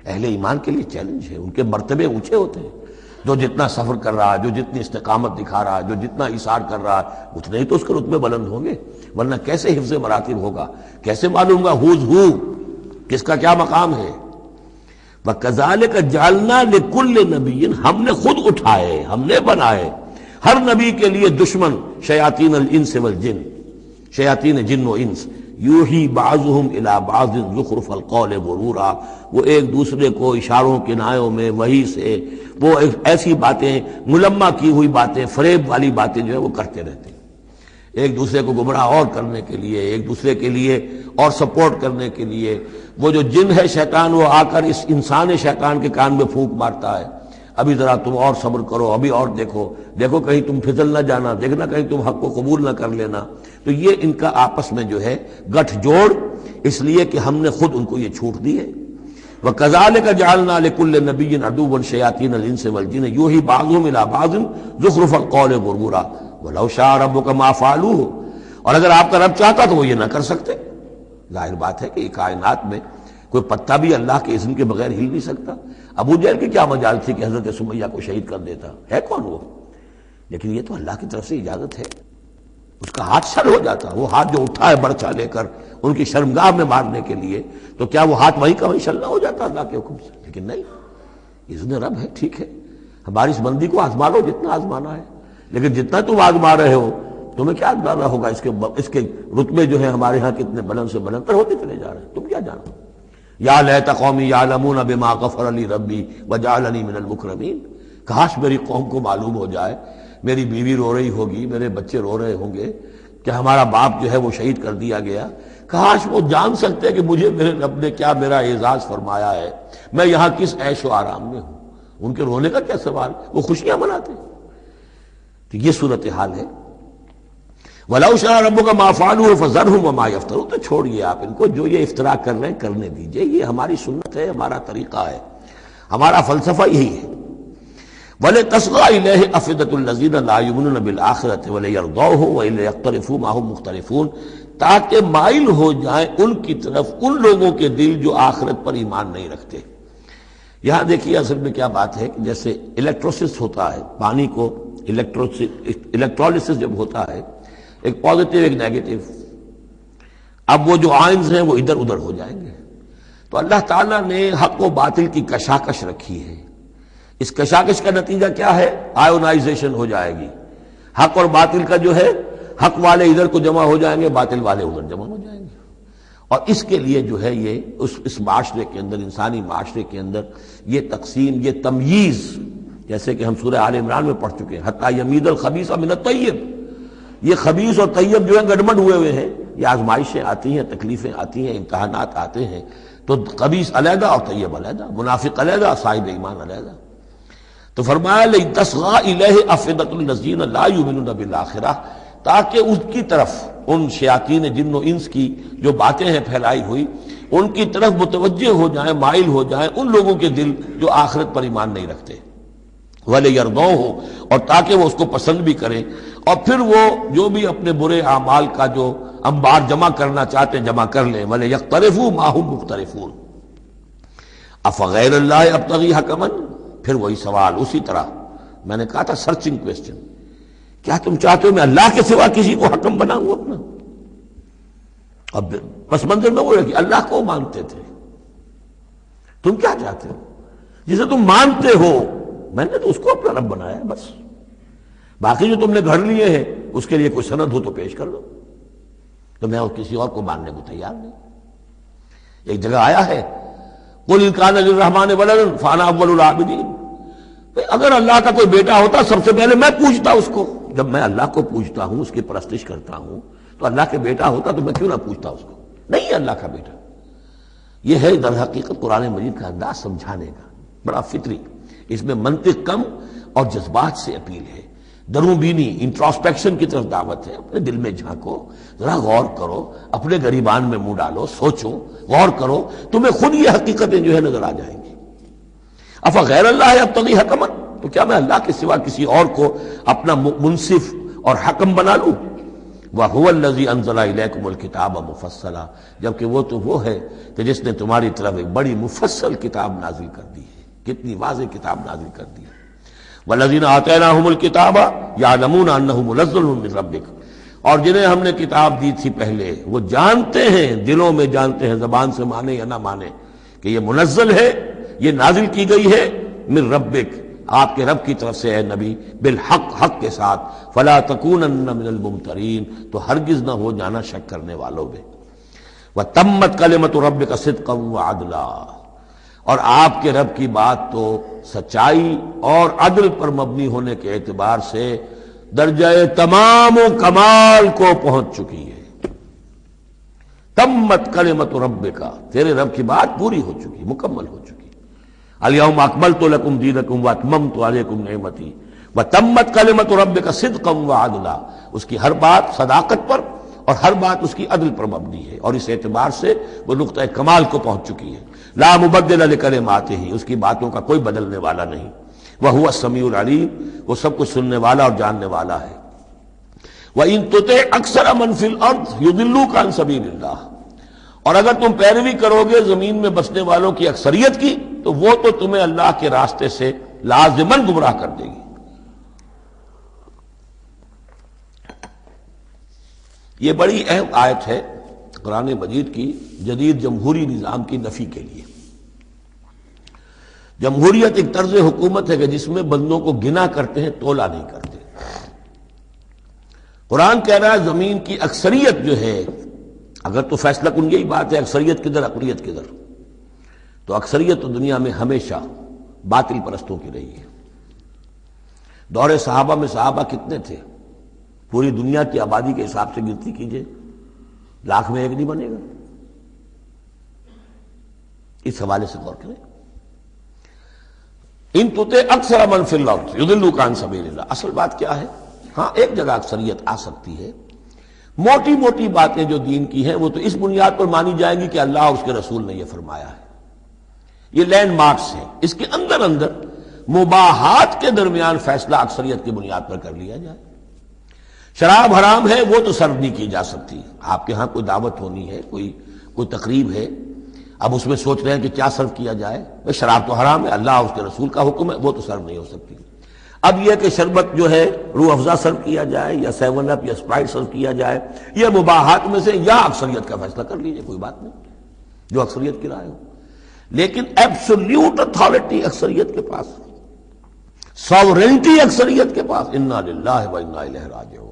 اہل ایمان کے لیے چیلنج ہے. ان کے مرتبے اونچے ہوتے ہیں. جو جتنا سفر کر رہا ہے، جو جتنی استقامت دکھا رہا ہے، جو جتنا اثار کر رہا ہے، اتنے ہی تو اس کے رتبے بلند ہوں گے. ورنہ کیسے حفظ مراتب ہوگا؟ کیسے معلوم گا ہوز ہو کس کا کیا مقام ہے؟ وَكَذَلِكَ جَعَلْنَا لِكُلِّ نَبِيٍّ، ہم نے خود اٹھائے، ہم نے بنائے ہر نبی کے لیے دشمن شیاطین الانس والجن، شیاطین جن و انس. یوحی بعضهم الی بعض زخرف القول غرورا، وہ ایک دوسرے کو اشاروں کنایوں میں وحی سے وہ ایسی باتیں، ملمہ کی ہوئی باتیں، فریب والی باتیں جو ہے وہ کرتے رہتے ہیں ایک دوسرے کو گمراہ اور کرنے کے لیے، ایک دوسرے کے لیے اور سپورٹ کرنے کے لیے. وہ جو جن ہے شیطان، وہ آ کر اس انسان شیطان کے کان میں پھونک مارتا ہے، ابھی ذرا تم اور صبر کرو، ابھی اور دیکھو کہیں تم پھسل نہ جانا، دیکھنا کہیں تم حق کو قبول نہ کر لینا. تو یہ ان کا آپس میں جو ہے گٹھ جوڑ، اس لیے کہ ہم نے خود ان کو یہ چھوٹ دی ہے. وَكَذَلِكَ جَعَلْنَا لِكُلِّ نَبِيٍّ عَدُوًّا شَيَاطِينَ الْإِنسِ وَالْجِنِّ يُوحِي بَعْضُهُمْ إِلَىٰ بَعْضٍ زُخْرُفَ الْقَوْلِ غُرُورًا وَلَوْ شَاءَ رَبُّكَ مَا فَعَلُوهُ، اور اگر آپ کا رب چاہتا تو وہ یہ نہ کر سکتے. ظاہر بات ہے کہ یہ کائنات میں کوئی پتا بھی اللہ کے اذن کے بغیر ہل نہیں سکتا. ابو جہل کی کیا مجال تھی کہ حضرت سمیہ کو شہید کر دیتا؟ ہے کون وہ؟ لیکن یہ تو اللہ کی طرف سے اجازت ہے. اس کا ہاتھ شل ہو جاتا، وہ ہاتھ جو اٹھا ہے برچا لے کر ان کی شرمگاہ میں مارنے کے لیے، تو کیا وہ ہاتھ وہیں کا وہیں شل نہ ہو جاتا اللہ کے حکم سے؟ لیکن نہیں، اذن رب ہے. ٹھیک ہے، ہماری اس بندی کو آزما لو جتنا آزمانا ہے، لیکن جتنا تم آزما رہے ہو تمہیں کیا اندازہ ہوگا اس کے رتبے جو ہیں ہمارے ہاں کتنے بلند سے بلند تر ہوتے چلے جا رہے ہیں، تم کیا جانو؟ یا لیت قومی یعلمون بما غفر لی ربی وجعلنی من المکرمین، کاش میری قوم کو معلوم ہو جائے، میری بیوی رو رہی ہوگی، میرے بچے رو رہے ہوں گے کہ ہمارا باپ جو ہے وہ شہید کر دیا گیا، کاش وہ جان سکتے کہ مجھے میرے رب نے کیا میرا اعزاز فرمایا ہے، میں یہاں کس عیش و آرام میں ہوں، ان کے رونے کا کیا سوال، وہ خوشیاں مناتے ہیں۔ تو یہ صورتحال ہے۔ وَلَوْ شَاءَ رَبُّكَ مَا فَعَلُوهُ فَذَرْهُمْ وَمَا يَفْتَرُونَ، تو چھوڑیے آپ ان کو، جو یہ افترا کر رہے ہیں کرنے دیجئے، یہ ہماری سنت ہے، ہمارا طریقہ ہے، ہمارا فلسفہ یہی ہے۔ وَلِتَصْغَىٰ إِلَيْهِ أَفْئِدَةُ الَّذِينَ لَا يُؤْمِنُونَ بِالْآخِرَةِ وَلِيَرْضَوْهُ وَلِيَقْتَرِفُوا مَا هُمْ مُقْتَرِفُونَ، تاکہ مائل ہو جائیں ان کی طرف ان لوگوں کے دل جو آخرت پر ایمان نہیں رکھتے۔ یہاں دیکھیے اصل میں کیا بات ہے کہ جیسے الیکٹروسس ہوتا ہے، پانی کو الیکٹرولسس جب ہوتا ہے، ایک پازیٹیو ایک نیگیٹو، اب وہ جو آئنز ہیں وہ ادھر ادھر ہو جائیں گے۔ تو اللہ تعالیٰ نے حق و باطل کی کشاکش رکھی ہے، اس کشاکش کا نتیجہ کیا ہے؟ آئونائزیشن ہو جائے گی، حق اور باطل کا جو ہے، حق والے ادھر کو جمع ہو جائیں گے، باطل والے ادھر جمع ہو جائیں گے۔ اور اس کے لیے جو ہے یہ اس معاشرے کے اندر، انسانی معاشرے کے اندر یہ تقسیم، یہ تمییز، جیسے کہ ہم سورہ آل عمران میں پڑھ چکے ہیں، حتی یمیز الخبیث من الطیب، یہ خبیث اور طیب جو ہے گڑبڑ ہوئے ہیں، یہ آزمائشیں آتی ہیں، تکلیفیں آتی ہیں، امتحانات آتے ہیں، تو خبیث علیحدہ اور طیب علیحدہ، منافق علیحدہ، صاحب ایمان علیحدہ۔ تو فرمایا لِتَصْغَىٰ إِلَيْهِ أَفْئِدَةُ الَّذِينَ لَا يُؤْمِنُونَ بِالْآخِرَةِ، تاکہ اس کی طرف ان شیاطین جن و انس کی جو باتیں ہیں پھیلائی ہوئی، ان کی طرف متوجہ ہو جائیں، مائل ہو جائیں ان لوگوں کے دل جو آخرت پر ایمان نہیں رکھتے، وَلِيَرْضَوْهُ، اور تاکہ وہ اس کو پسند بھی کریں، اور پھر وہ جو بھی اپنے برے اعمال کا جو انبار جمع کرنا چاہتے ہیں جمع کر لیں، وَلِيَقْتَرِفُوا مَا هُمْ مُقْتَرِفُونَ۔ أَفَغَيْرَ اللَّهِ أَبْتَغِي حَكَمًا، پھر وہی سوال، اسی طرح میں نے کہا تھا سرچنگ کویسچن، کیا تم چاہتے ہو میں اللہ کے سوا کسی کو حکم بناؤں اپنا؟ اب پس منظر میں وہ ہے کہ اللہ کو مانتے تھے، تم کیا چاہتے ہو؟ جسے تم مانتے ہو، میں نے تو اس کو اپنا رب بنایا ہے بس، باقی جو تم نے گھڑ لیے ہیں اس کے لیے کوئی سند ہو تو پیش کر دو، تو میں کسی اور کو ماننے کو تیار نہیں۔ ایک جگہ آیا ہے قُلْ إِنْ كَانَ لِلرَّحْمَٰنِ وَلَدٌ فَأَنَا أَوَّلُ الْعَابِدِينَ، اگر اللہ کا کوئی بیٹا ہوتا سب سے پہلے میں پوچھتا اس کو، جب میں اللہ کو پوچھتا ہوں، اس کی پرستش کرتا ہوں، تو اللہ کے بیٹا ہوتا تو میں کیوں نہ پوچھتا اس کو؟ نہیں ہے اللہ کا بیٹا۔ یہ ہے در حقیقت قرآن مجید کا انداز سمجھانے کا، بڑا فطری، اس میں منطق کم اور جذبات سے اپیل ہے، دروں بینی انٹراسپیکشن کی طرف دعوت ہے۔ اپنے دل میں جھانکو، ذرا غور کرو، اپنے گریبان میں منہ ڈالو، سوچو، غور کرو، تمہیں خود یہ حقیقتیں جو ہے نظر آ جائیں گی۔ افغیر اللہ ابتغی حکما، تو کیا میں اللہ کے سوا کسی اور کو اپنا منصف اور حکم بنا لوں؟ وَهُوَ الَّذِي أَنزَلَ إِلَيْكُمُ الْكِتَابَ مُفَصَّلًا، جبکہ وہ تو وہ ہے کہ جس نے تمہاری طرف ایک بڑی مفصل کتاب نازل کر دی ہے، کتنی واضح کتاب نازل کر دی ہے۔ وَالَّذِينَ آتَيْنَاهُمُ الْكِتَابَ يَعْلَمُونَ أَنَّهُ مُنَزَّلٌ مِّن رَّبِّكَ، اور جنہیں ہم نے کتاب دی تھی پہلے وہ جانتے ہیں، دلوں میں جانتے ہیں، زبان سے مانے یا نہ مانے، کہ یہ منزل ہے، یہ نازل کی گئی ہے من ربک، آپ کے رب کی طرف سے ہے نبی، بالحق، حق کے ساتھ، فلا تکونن من الممترین، تو ہرگز نہ ہو جانا شک کرنے والوں میں۔ وتمت کلمۃ ربک صدقا وعدلا، اور آپ کے رب کی بات تو سچائی اور عدل پر مبنی ہونے کے اعتبار سے درجہ تمام و کمال کو پہنچ چکی ہے۔ تمت کلمۃ ربک، تیرے رب کی بات پوری ہو چکی، مکمل ہو چکی۔ الیوم اکملت لکم دینکم واتممت علیکم نعمتی وتمت کلمۃ ربک صدقا وعدلا، اس کی ہر بات صداقت پر اور ہر بات اس کی عدل پر مبنی ہے، اور اس اعتبار سے وہ نقطہ کمال کو پہنچ چکی ہے۔ لا مبدل لکلماتہ، اس کی باتوں کا کوئی بدلنے والا نہیں۔ وہو السمیع العلیم، وہ سب کچھ سننے والا اور جاننے والا ہے۔ وَإِن تُطِعْ أَكْثَرَ مَنْ فِي الْأَرْضِ يُضِلُّوكَ عَنْ سَبِيلِ اللَّهِ، اور اگر تم پیروی کرو گے زمین میں بسنے والوں کی اکثریت کی، تو وہ تو تمہیں اللہ کے راستے سے لازماً گمراہ کر دے گی۔ یہ بڑی اہم آیت ہے قرآن مجید کی جدید جمہوری نظام کی نفی کے لیے۔ جمہوریت ایک طرز حکومت ہے کہ جس میں بندوں کو گنا کرتے ہیں، تولا نہیں کرتے۔ قرآن کہہ رہا ہے زمین کی اکثریت جو ہے، اگر تو فیصلہ کن یہی بات ہے اکثریت کدھر اقلیت کدھر، تو اکثریت تو دنیا میں ہمیشہ باطل پرستوں کی رہی ہے۔ دور صحابہ میں صحابہ کتنے تھے؟ پوری دنیا کی آبادی کے حساب سے گنتی کیجئے، 1,00,000 میں ایک نہیں بنے گا؟ اس حوالے سے غور کریں. ان تطع اکثر من فی الارض یضلوک عن سبیل اللہ. اصل بات کیا ہے؟ ہاں ایک جگہ اکثریت آ سکتی ہے. موٹی موٹی باتیں جو دین کی ہیں وہ تو اس بنیاد پر مانی جائیں گی کہ اللہ اور اس کے رسول نے یہ فرمایا ہے. یہ لینڈ مارکس ہیں. اس کے اندر اندر مباحات کے درمیان فیصلہ اکثریت کی بنیاد پر کر لیا جائے. شراب حرام ہے وہ تو سرو نہیں کی جا سکتی. آپ کے ہاں کوئی دعوت ہونی ہے, کوئی تقریب ہے, اب اس میں سوچ رہے ہیں کہ کیا سرو کیا جائے. شراب تو حرام ہے, اللہ اور اس کے رسول کا حکم ہے, وہ تو سرو نہیں ہو سکتی. اب یہ کہ شربت جو ہے روح افزا سرو کیا جائے یا 7 اپ یا اسپرائٹ سرو کیا جائے, یہ مباحات میں سے یا اکثریت کا فیصلہ کر لیجیے, کوئی بات نہیں, جو اکثریت کی رائے ہو. لیکن ایبسولوٹ اتھارٹی اکثریت کے پاس, ساورنٹی اکثریت کے پاس. انا للہ و انا الیہ راجعون.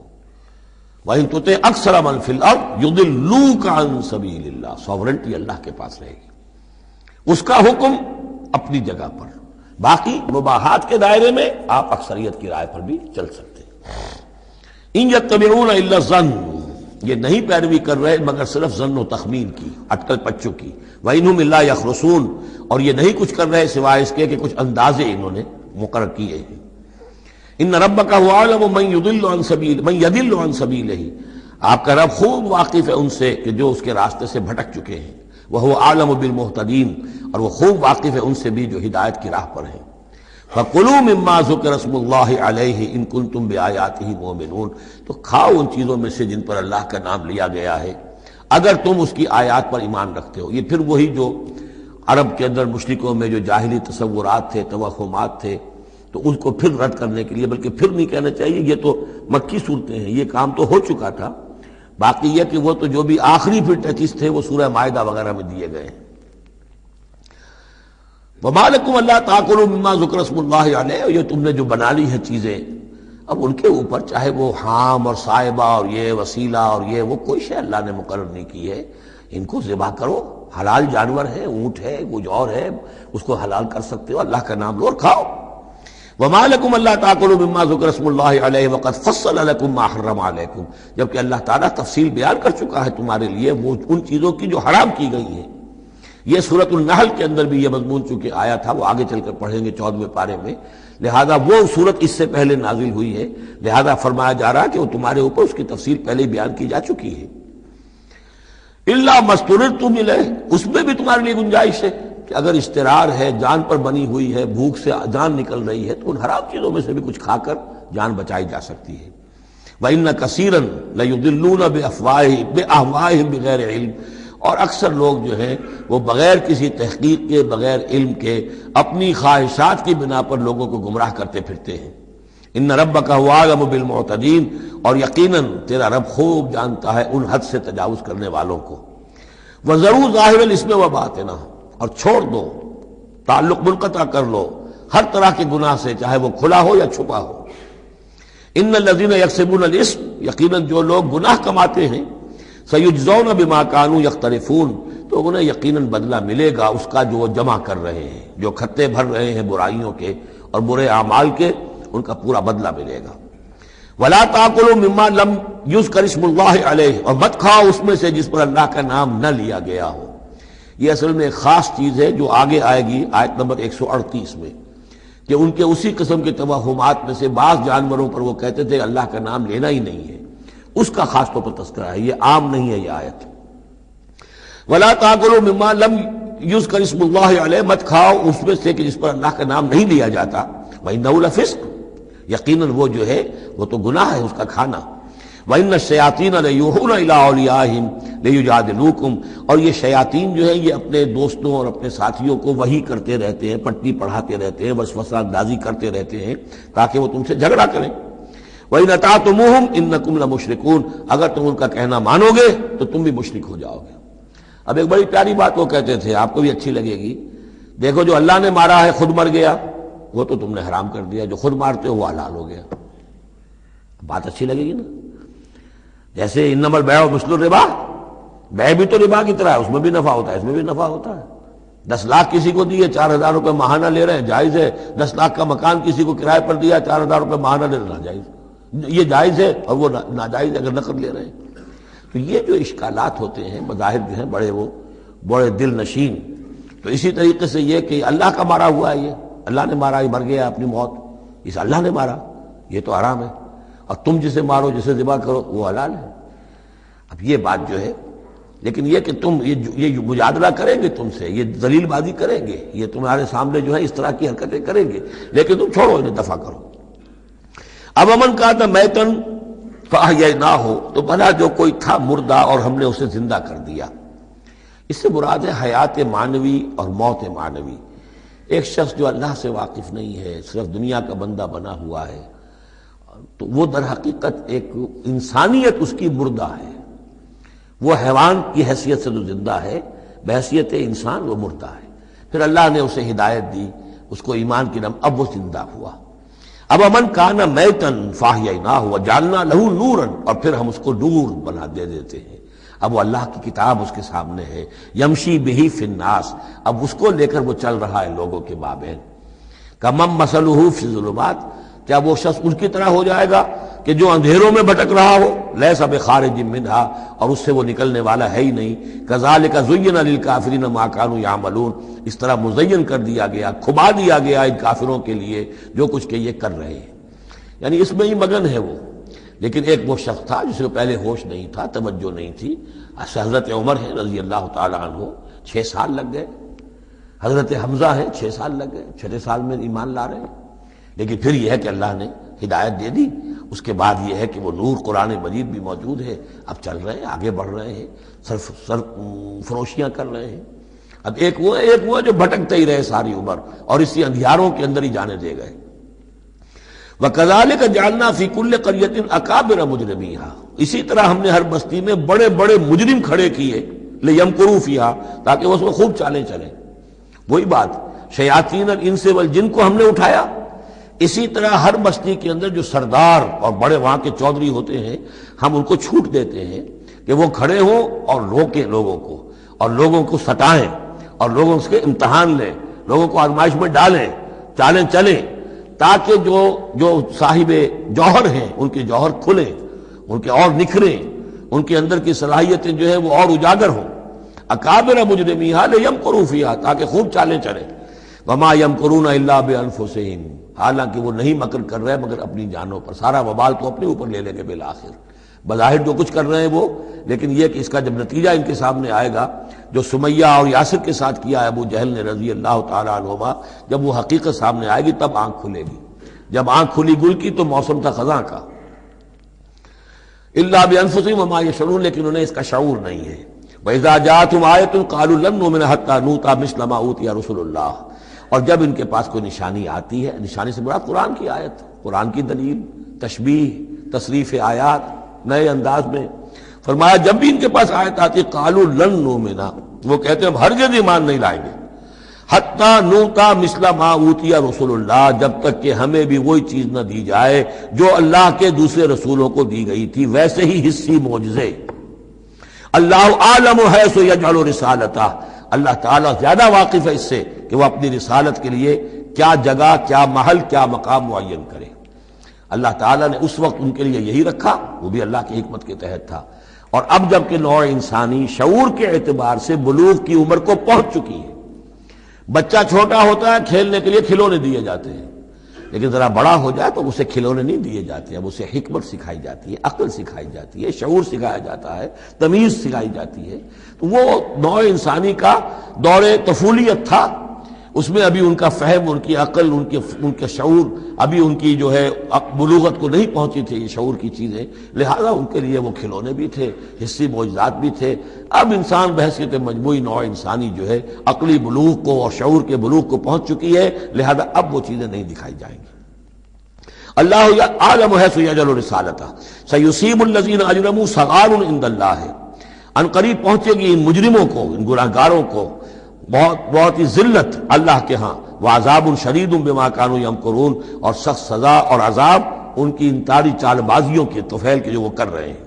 وَإِن تُطِعْ أَكْثَرَ مَن فِي الْأَرْضِ يُضِلُّوكَ عَن سَبِيلِ اللَّهِ. ساورنٹی اللہ کے پاس رہے گی, اس کا حکم اپنی جگہ پر. باقی مباحات کے دائرے میں آپ اکثریت کی رائے پر بھی چل سکتے ہیں. ان یتبعون الا الظن, یہ نہیں پیروی کر رہے مگر صرف ظن و تخمین کی, اٹکل پچوں کی. وَإِنْهُمْ إِلَّا يَخْرُصُونَ, اور یہ نہیں کچھ کر رہے سوائے اس کے کہ کچھ اندازے انہوں نے مقرر کیے ہیں. ان ربک هو اعلم من يضل عن سبیلہ, آپ کا رب خوب واقف ہے ان سے کہ جو اس کے راستے سے بھٹک چکے ہیں. وهو اعلم بالمہتدین, اور وہ خوب واقف ہے ان سے بھی جو ہدایت کی راہ پر ہیں. فَكُلُوا مِمَّا ذُكِرَ اسْمُ اللَّهِ عَلَيْهِ إِن كُنتُم بِآيَاتِهِ مُؤْمِنُونَ, تو کھاؤ ان چیزوں میں سے جن پر اللہ کا نام لیا گیا ہے اگر تم اس کی آیات پر ایمان رکھتے ہو. یہ پھر وہی جو عرب کے اندر مشرکوں میں جو جاہلی تصورات تھے, توہمات تھے, تو اس کو پھر رد کرنے کے لیے, بلکہ پھر نہیں کہنا چاہیے, یہ تو مکی صورتیں ہیں, یہ کام تو ہو چکا تھا. باقی یہ کہ وہ تو جو بھی آخری پھر ٹچز تھے وہ سورہ مائدہ وغیرہ میں دیے گئے ہیں. وَمَا لَكُمْ أَلَّا تَأْكُلُوا مِمَّا ذُكِرَ اسْمُ اللَّهِ عَلَيْهِ, یہ تم نے جو بنا لی ہیں چیزیں, اب ان کے اوپر چاہے وہ حام اور صائبہ اور یہ وسیلہ اور یہ وہ کوئی شے اللہ نے مقرر نہیں کی ہے, ان کو ذبح کرو. حلال جانور ہے, اونٹ ہے, کچھ اور ہے, اس کو حلال کر سکتے ہو, اللہ کا نام لو اور کھاؤ. وَمَا لَكُمْ أَلَّا تَأْكُلُوا مِمَّا ذُكِرَ اسْمُ اللَّهِ عَلَيْهِ وَقَدْ فَصَّلَ لَكُم مَّا حَرَّمَ عَلَيْكُمْ, جبکہ اللہ تعالیٰ تفصیل بیان کر چکا ہے تمہارے لیے وہ ان چیزوں کی جو حرام کی گئی ہیں. یہ سورۃ النحل کے اندر بھی یہ مضمون چونکہ آیا تھا, وہ آگے چل کر پڑھیں گے 14ویں پارے میں, لہذا وہ سورت اس سے پہلے نازل ہوئی ہے, لہذا فرمایا جا رہا ہے کہ وہ تمہارے اوپر اس کی تفصیل پہلے ہی بیان کی جا چکی ہے. الا ما اضطررتم الیہ, اس میں بھی تمہارے لیے گنجائش ہے کہ اگر اضطرار ہے, جان پر بنی ہوئی ہے, بھوک سے جان نکل رہی ہے, تو ان حرام چیزوں میں سے بھی کچھ کھا کر جان بچائی جا سکتی ہے. وَإِنَّ كَثِيرًا لَيُضِلُّونَ بِأَهْوَائِهِمْ بِغَيْرِ عِلْمٍ, اور اکثر لوگ جو ہیں وہ بغیر کسی تحقیق کے, بغیر علم کے, اپنی خواہشات کی بنا پر لوگوں کو گمراہ کرتے پھرتے ہیں. ان ربک هو اعلم بالمعتدین, اور یقیناً تیرا رب خوب جانتا ہے ان حد سے تجاوز کرنے والوں کو. وَذَرُوا ظَاهِرَ الْإِثْمِ وَبَاطِنَهُ, اور چھوڑ دو, تعلق منقطع کر لو ہر طرح کے گناہ سے, چاہے وہ کھلا ہو یا چھپا ہو. ان الذین یکسبون الاسم, یقیناً جو لوگ گناہ کماتے ہیں, سیجزون بما کانوا یقترفون, تو انہیں یقیناً بدلہ ملے گا اس کا جو وہ جمع کر رہے ہیں, جو کھتے بھر رہے ہیں برائیوں کے اور برے اعمال کے, ان کا پورا بدلہ ملے گا. ولا تاکلوا مما لم یذکر اسم اللہ علیہ, اور مت کھاؤ اس میں سے جس پر اللہ کا نام نہ لیا گیا ہو. یہ اصل میں ایک خاص چیز ہے جو آگے آئے گی آیت نمبر 138 میں, کہ ان کے اسی قسم کے توہمات میں سے بعض جانوروں پر وہ کہتے تھے اللہ کا نام لینا ہی نہیں ہے, اس کا خاص طور پر تذکرہ ہے, یہ عام نہیں ہے یہ آیت. ولا تاکلوا مما لم یذکر اسم اللہ علیہ, مت کھاؤ اس میں سے کہ جس پر اللہ کا نام نہیں لیا جاتا. وَإِنَّهُ لَفِسْقٌ, یقیناً وہ جو ہے وہ تو گناہ ہے اس کا کھانا. وَإِنَّ الشَّيَاطِينَ لَيُوحُونَ إِلَىٰ أَوْلِيَائِهِمْ لِيُجَادِلُوكُمْ, اور یہ شیاطین جو ہیں یہ اپنے دوستوں اور اپنے ساتھیوں کو وحی کرتے رہتے ہیں, پٹی پڑھاتے رہتے ہیں, وسوسہ اندازی کرتے رہتے ہیں تاکہ وہ تم سے جھگڑا کریں. وَإِنْ أَطَعْتُمُوهُمْ إِنَّكُمْ لَمُشْرِكُونَ, اگر تم ان کا کہنا مانو گے تو تم بھی مشرک ہو جاؤ گے. اب ایک بڑی پیاری بات وہ کہتے تھے, آپ کو بھی اچھی لگے گی. دیکھو جو اللہ نے مارا ہے خود مر گیا, وہ تو تم نے حرام کر دیا, جو خود مارتے ہو وہ حلال ہو گیا. بات اچھی لگے گی نا. جیسے انما البیع مثل الربا, بیع بھی تو ربا کی طرح ہے, اس میں بھی نفع ہوتا ہے, اس میں بھی نفع ہوتا ہے. 10 لاکھ کسی کو دیے 4,000 روپے ماہانہ لے رہے ہیں, جائز ہے. 10 لاکھ کا مکان کسی کو کرائے پر دیا 4,000 روپے ماہانہ لے رہے, ناجائز. یہ جائز ہے اور وہ ناجائز اگر نقد لے رہے ہیں. تو یہ جو اشکالات ہوتے ہیں بظاہر جو ہیں بڑے دل نشین. تو اسی طریقے سے یہ کہ اللہ کا مارا ہوا ہے، یہ اللہ نے مارا، یہ مر گیا اپنی موت، اس اللہ نے مارا، یہ تو حرام ہے. اور تم جسے مارو، جسے ذبح کرو، وہ حلال ہے. اب یہ بات جو ہے، لیکن یہ کہ تم یہ مجادلہ کریں گے تم سے، یہ ذلیل بازی کریں گے، یہ تمہارے سامنے جو ہے اس طرح کی حرکتیں کریں گے، لیکن تم چھوڑو انہیں، دفع کرو. اب امن کا تھا میتن فاحییناہ، تو بھلا جو کوئی تھا مردہ اور ہم نے اسے زندہ کر دیا. اس سے مراد ہے حیات معنوی اور موت معنوی. ایک شخص جو اللہ سے واقف نہیں ہے، صرف دنیا کا بندہ بنا ہوا ہے، تو وہ در حقیقت ایک انسانیت اس کی مردہ ہے. وہ حیوان کی حیثیت سے جو زندہ ہے، بحیثیت انسان وہ مردہ ہے. پھر اللہ نے اسے ہدایت دی، اس کو ایمان کی اب وہ زندہ ہوا. اب امن کان میتن فاحییناہ وجعلنا لہ نورا، اور پھر ہم اس کو نور بنا دے دیتے ہیں. اب وہ اللہ کی کتاب اس کے سامنے ہے، یمشی بہ فی الناس، اب اس کو لے کر وہ چل رہا ہے لوگوں کے مابین. کمن مثلہ فی الظلمات، کیا وہ شخص ان کی طرح ہو جائے گا کہ جو اندھیروں میں بھٹک رہا ہو، لیس بخارج منہا، اور اس سے وہ نکلنے والا ہے ہی نہیں. کذالک زین للکافرین ما کانوا یعملون، اس طرح مزین کر دیا گیا، کھبا دیا گیا ان کافروں کے لیے جو کچھ کہ یہ کر رہے ہیں. یعنی اس میں ہی مگن ہے وہ. لیکن ایک وہ شخص تھا جس کو پہلے ہوش نہیں تھا، توجہ نہیں تھی. حضرت عمر ہے رضی اللہ تعالی عنہ، 6 سال لگ گئے. حضرت حمزہ ہے 6 سال لگ گئے، 6 سال میں ایمان لا رہے ہیں. لیکن پھر یہ ہے کہ اللہ نے ہدایت دے دی. اس کے بعد یہ ہے کہ وہ نور قرآن مجید بھی موجود ہے. اب چل رہے ہیں، آگے بڑھ رہے ہیں، سر فروشیاں کر رہے ہیں. اب ایک وہ ہے جو بھٹکتے ہی رہے ساری عمر اور اسی اندھیاروں کے اندر ہی جانے دے گئے. وَكَذَلِكَ جَعَلْنَا فِي كُلِّ قَرْيَةٍ أَكَابِرَ مُجْرِمِيهَا، اسی طرح ہم نے ہر بستی میں بڑے بڑے مجرم کھڑے کیے، لِيَمْكُرُوا فِيهَا، تاکہ وہ اس میں خوب چالیں چلیں. وہی بات، شیاطین الانس والجن کو ہم نے اٹھایا. اسی طرح ہر بستی کے اندر جو سردار اور بڑے وہاں کے چودھری ہوتے ہیں، ہم ان کو چھوٹ دیتے ہیں کہ وہ کھڑے ہوں اور روکیں لوگوں کو، اور لوگوں کو ستائیں، اور لوگوں سے امتحان لیں، لوگوں کو آزمائش میں ڈالیں، چالیں چلیں، تاکہ جو صاحب جوہر ہیں ان کے جوہر کھلیں، ان کے اور نکھریں، ان کے اندر کی صلاحیتیں جو ہے وہ اور اجاگر ہوں. اکابر مجرمیہا لیمکروا فیہا، تاکہ خوب چالیں چلیں. وما یمکرون الا بانفسہم، حالانکہ وہ نہیں مکر کر رہے مگر اپنی جانوں پر. سارا وبال تو اپنے اوپر لے لیں گے بالآخر. بظاہر جو کچھ کر رہے ہیں وہ، لیکن یہ کہ اس کا جب نتیجہ ان کے سامنے آئے گا، جو سمیہ اور یاسر کے ساتھ کیا ہے ابو جہل نے رضی اللہ تعالی عنہما، جب وہ حقیقت سامنے آئے گی تب آنکھ کھلے گی. جب آنکھ کھلی گل کی تو موسم تھا خزاں کا. الا بانفسہم وما یشعرون، لیکن انہیں اس کا شعور نہیں ہے. وَإِذَا جَاءَتْهُمْ آیَةٌ قَالُوا لَن نُؤْمِنَ حَتَّىٰ نُؤْتَىٰ مِثْلَ مَا أُوتِیَ رُسُلُ اللَّهِ، اور جب ان کے پاس کوئی نشانی آتی ہے، نشانی سے مراد قرآن کی آیت، قرآن کی دلیل، تشبیہ، تصریف آیات نئے انداز میں، فرمایا جب بھی ان کے پاس آیت آتی قالوا لن نؤمن، وہ کہتے ہیں ہم ہرگز ایمان نہیں لائیں گے، حتی نؤتیٰ مثل ما اوتی رسول اللہ، جب تک کہ ہمیں بھی وہی چیز نہ دی جائے جو اللہ کے دوسرے رسولوں کو دی گئی تھی، ویسے ہی حصی معجزے. اللہ عالم حیث یجعل رسالتہ، اللہ تعالیٰ زیادہ واقف ہے اس سے کہ وہ اپنی رسالت کے لیے کیا جگہ، کیا محل، کیا مقام معین کرے. اللہ تعالیٰ نے اس وقت ان کے لیے یہی رکھا، وہ بھی اللہ کی حکمت کے تحت تھا. اور اب جب کہ نوع انسانی شعور کے اعتبار سے بلوغ کی عمر کو پہنچ چکی ہے، بچہ چھوٹا ہوتا ہے کھیلنے کے لیے کھلونے دیے جاتے ہیں، لیکن ذرا بڑا ہو جائے تو اسے کھلونے نہیں دیے جاتے، اب اسے حکمت سکھائی جاتی ہے، عقل سکھائی جاتی ہے، شعور سکھایا جاتا ہے، تمیز سکھائی جاتی ہے. تو وہ نوع انسانی کا دور طفولیت تھا، اس میں ابھی ان کا فہم، ان کی عقل، ان کے شعور، ابھی ان کی جو ہے بلوغت کو نہیں پہنچی تھی یہ شعور کی چیزیں، لہذا ان کے لیے وہ کھلونے بھی تھے، حصی معجزات بھی تھے. اب انسان بحیثیت مجموعی نوع انسانی جو ہے عقلی بلوغ کو اور شعور کے بلوغ کو پہنچ چکی ہے، لہذا اب وہ چیزیں نہیں دکھائی جائیں گی. اللہ عالم حیث یجعل رسالتہ سیصیب الذین اجرموا صغار عند اللہ، ان قریب پہنچے گی ان مجرموں کو، ان گناہگاروں کو بہت ہی ذلت اللہ کے ہاں، وعذاب شدید بما کانوا یمکرون، اور سخت سزا اور عذاب ان کی ان تاری چال بازیوں کے طفیل کے جو وہ کر رہے ہیں.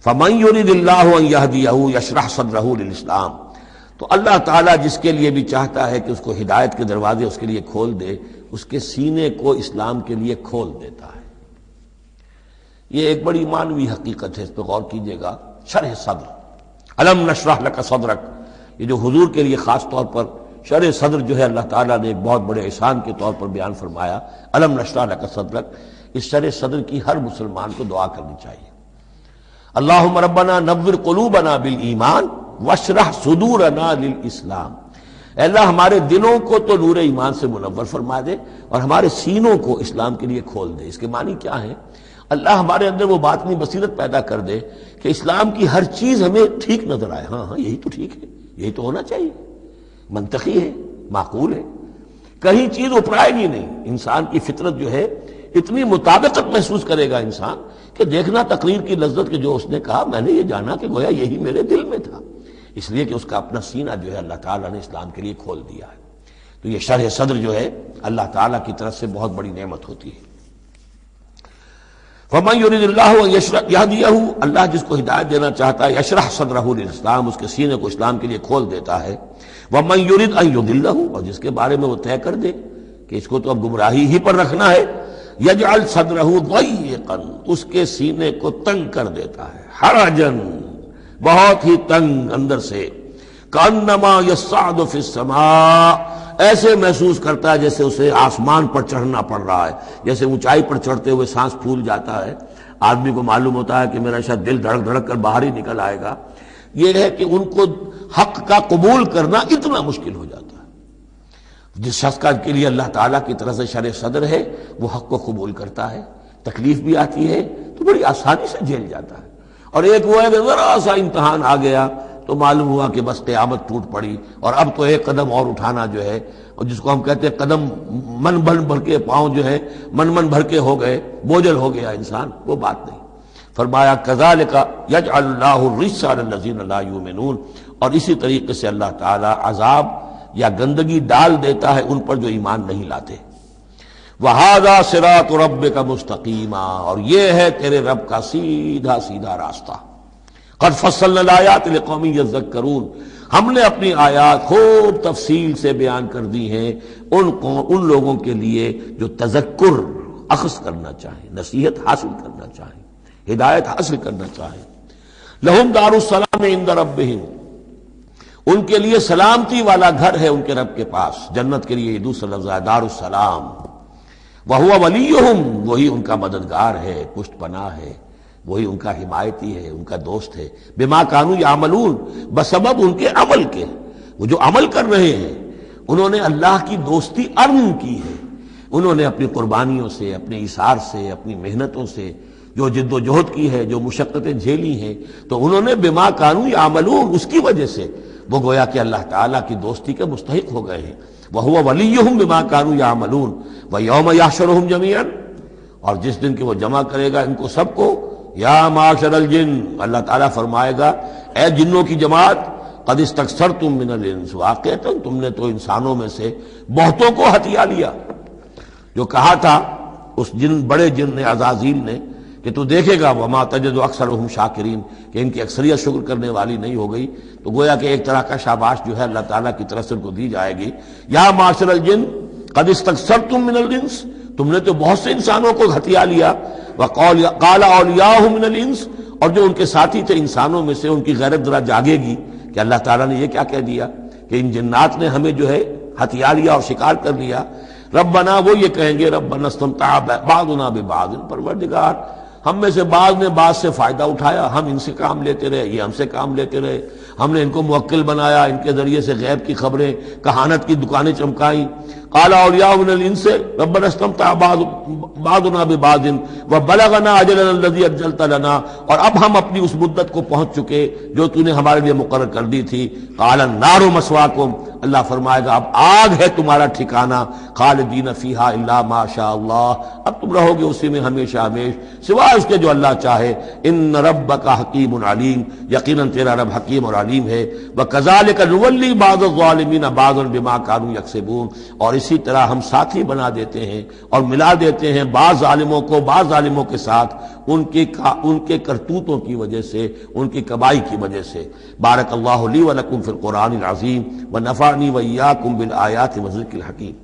فمن یرید اللہ ان یہدیہ یشرح صدرہ للاسلام، تو اللہ تعالیٰ جس کے لیے بھی چاہتا ہے کہ اس کو ہدایت کے دروازے اس کے لیے کھول دے، اس کے سینے کو اسلام کے لیے کھول دیتا ہے. یہ ایک بڑی معنوی حقیقت ہے، اس پہ غور کیجئے گا. شرح صدر، الم نشرح لک صدرک، یہ جو حضور کے لیے خاص طور پر شرح صدر جو ہے اللہ تعالیٰ نے ایک بہت بڑے احسان کے طور پر بیان فرمایا، الم نشرح لک صدرک، اس شرح صدر کی ہر مسلمان کو دعا کرنی چاہیے۔ اللہم ربنا نور قلوبنا بالایمان واشرح صدورنا للاسلام، اے اللہ ہمارے دلوں کو تو نور ایمان سے منور فرما دے اور ہمارے سینوں کو اسلام کے لیے کھول دے۔ اس کے معنی کیا ہے؟ اللہ ہمارے اندر وہ باطنی بصیرت پیدا کر دے کہ اسلام کی ہر چیز ہمیں ٹھیک نظر آئے، ہاں یہی تو ٹھیک ہے، یہی تو ہونا چاہیے، منطقی ہے، معقول ہے، کہیں چیز اپرائے گی نہیں۔ انسان کی فطرت جو ہے اتنی مطابقت محسوس کرے گا انسان کہ دیکھنا تقریر کی لذت کہ جو اس نے کہا میں نے یہ جانا کہ گویا یہی میرے دل میں تھا، اس لیے کہ اس کا اپنا سینہ جو ہے اللہ تعالیٰ نے اسلام کے لیے کھول دیا ہے۔ تو یہ شرح صدر جو ہے اللہ تعالیٰ کی طرف سے بہت بڑی نعمت ہوتی ہے۔ فَمَن يُرِدِ اللَّهُ أَن يَهْدِيَهُ، اللہ جس کو ہدایت دینا چاہتا ہے یشرح صدرہ للاسلام، اس کے سینے کو اسلام کے لیے کھول دیتا ہے۔ وَمَن يُرِدْ أَن يُضِلَّهُ، اور جس کے بارے میں وہ طے کر دے کہ اس کو تو اب گمراہی ہی پر رکھنا ہے، یجعل صدرہ ضیقا، اس کے سینے کو تنگ کر دیتا ہے، حرجا، بہت ہی تنگ اندر سے، کانما یصعد فی السماء، ایسے محسوس کرتا ہے جیسے اسے آسمان پر چڑھنا پڑ رہا ہے، جیسے اونچائی پر چڑھتے ہوئے سانس پھول جاتا ہے، آدمی کو معلوم ہوتا ہے کہ میرا شاید دل دھڑک دھڑک کر باہر ہی نکل آئے گا۔ یہ ہے کہ ان کو حق کا قبول کرنا اتنا مشکل ہو جاتا ہے۔ جس شخص کا کے لیے اللہ تعالیٰ کی طرف سے شرح صدر ہے وہ حق کو قبول کرتا ہے، تکلیف بھی آتی ہے تو بڑی آسانی سے جھیل جاتا ہے، اور ایک وہ ہے کہ ذرا سا امتحان آ گیا تو معلوم ہوا کہ بس قیامت ٹوٹ پڑی، اور اب تو ایک قدم اور اٹھانا جو ہے، اور جس کو ہم کہتے ہیں قدم من بھر کے پاؤں جو ہے من بھر کے ہو گئے، بوجھل ہو گیا انسان، وہ بات نہیں۔ فرمایا کذالک یجعل اللہ الرجس علی الذین لا یؤمنون، اور اسی طریقے سے اللہ تعالیٰ عذاب یا گندگی ڈال دیتا ہے ان پر جو ایمان نہیں لاتے۔ وَهَذَا صِرَاطُ رَبِّكَ مُسْتَقِيمًا، اور یہ ہے تیرے رب کا سیدھا سیدھا راستہ۔ قَدْ فَصَّلْنَا الْآيَاتِ لِقَوْمٍ يَذَّكَّرُونَ، ہم نے اپنی آیات خوب تفصیل سے بیان کر دی ہیں ان لوگوں کے لیے جو تذکر اخذ کرنا چاہیں، نصیحت حاصل کرنا چاہیں، ہدایت حاصل کرنا چاہیں۔ لَهُمْ دَارُ السَّلَامِ عِندَ رَبِّهِمْ، ان کے لیے سلامتی والا گھر ہے ان کے رب کے پاس، جنت کے لیے یہ دوسرا لفظ ہے دار السلام۔ وَهُوَ وَلِيُّهُمْ، وہی ان کا مددگار ہے، پشت پناہ ہے، وہی ان کا حمایتی ہے، ان کا دوست ہے۔ بما كانوا يعملون، بسبب ان کے عمل کے، وہ جو عمل کر رہے ہیں انہوں نے اللہ کی دوستی ارن کی ہے، انہوں نے اپنی قربانیوں سے، اپنے ایثار سے، اپنی محنتوں سے جو جد و جہد کی ہے، جو مشقتیں جھیلی ہیں، تو انہوں نے بما كانوا يعملون، اس کی وجہ سے وہ گویا کہ اللہ تعالیٰ کی دوستی کے مستحق ہو گئے ہیں۔ وَهُوَ وَلِيُّهُمْ بِمَا كَانُوا يَعْمَلُونَ وَيَوْمَ يَحْشُرُهُمْ جَمِيعًا، اور جس دن کہ وہ جمع کرے گا ان کو سب کو، یا معاشر الجن، اللہ تعالیٰ فرمائے گا اے جنوں کی جماعت، قد استکثرتم من الانس، واقعتاً تم نے تو انسانوں میں سے بہتوں کو ہتھیا لیا۔ جو کہا تھا اس بڑے جن نے، عزازیل نے، کہ تو دیکھے گا وما تجد اکثرهم شاکرین، کہ ان کی اکثریت شکر کرنے والی نہیں ہو گئی، تو گویا کہ ایک طرح کا شاباش جو ہے اللہ تعالیٰ کی طرف سے ان کو دی جائے گی۔ یا معاشر الجن قد استکثرتم من الانس، تم نے تو بہت سے انسانوں کو ہتھیا لیا۔ وقال اولیاؤہم من الانس، اور جو ان کے ساتھی تھے انسانوں میں سے، ان کی غیرت ذرا جاگے گی کہ اللہ تعالیٰ نے یہ کیا کہہ دیا کہ ان جنات نے ہمیں جو ہے ہتھیا لیا اور شکار کر لیا۔ ربنا، وہ یہ کہیں گے ربنا استمتع بعضنا ببعض، پروردگار ہم میں سے بعض نے بعض سے فائدہ اٹھایا، ہم ان سے کام لیتے رہے، یہ ہم سے کام لیتے رہے، ہم نے ان کو موکل بنایا، ان کے ذریعے سے غیب کی خبریں، کہانت کی دکانیں چمکائیں۔ قال اولیاء من الانس ربنا استمتع بعضنا ببعض وبلغنا اجلنا الذي اجلت لنا، اور اب ہم اپنی اس مدت کو پہنچ چکے جو تو نے ہمارے لیے مقرر کر دی تھی۔ قال النار مسواکم، اللہ فرمائے گا اب آگ ہے تمہارا ٹھکانہ، خالدین فیہا الا ما شاء اللہ، اب تم رہو گے اسی میں ہمیشہ ہمیش سوائے اس کے جو اللہ چاہے۔ ان ربک حکیم علیم، یقیناً تیرا رب حکیم اور علیم ہے۔ وکذالک نولی بعض الظالمین بعضا بما كانوا یکسبون، اور اسی طرح ہم ساتھی بنا دیتے ہیں اور ملا دیتے ہیں بعض ظالموں کو بعض ظالموں کے ساتھ ان کے کرتوتوں کی وجہ سے، ان کی کمائی کی وجہ سے۔ بارک اللہ لی ولکم فی القرآن العظیم ونفعنی وإیاکم بالآیات والذکر الحکیم۔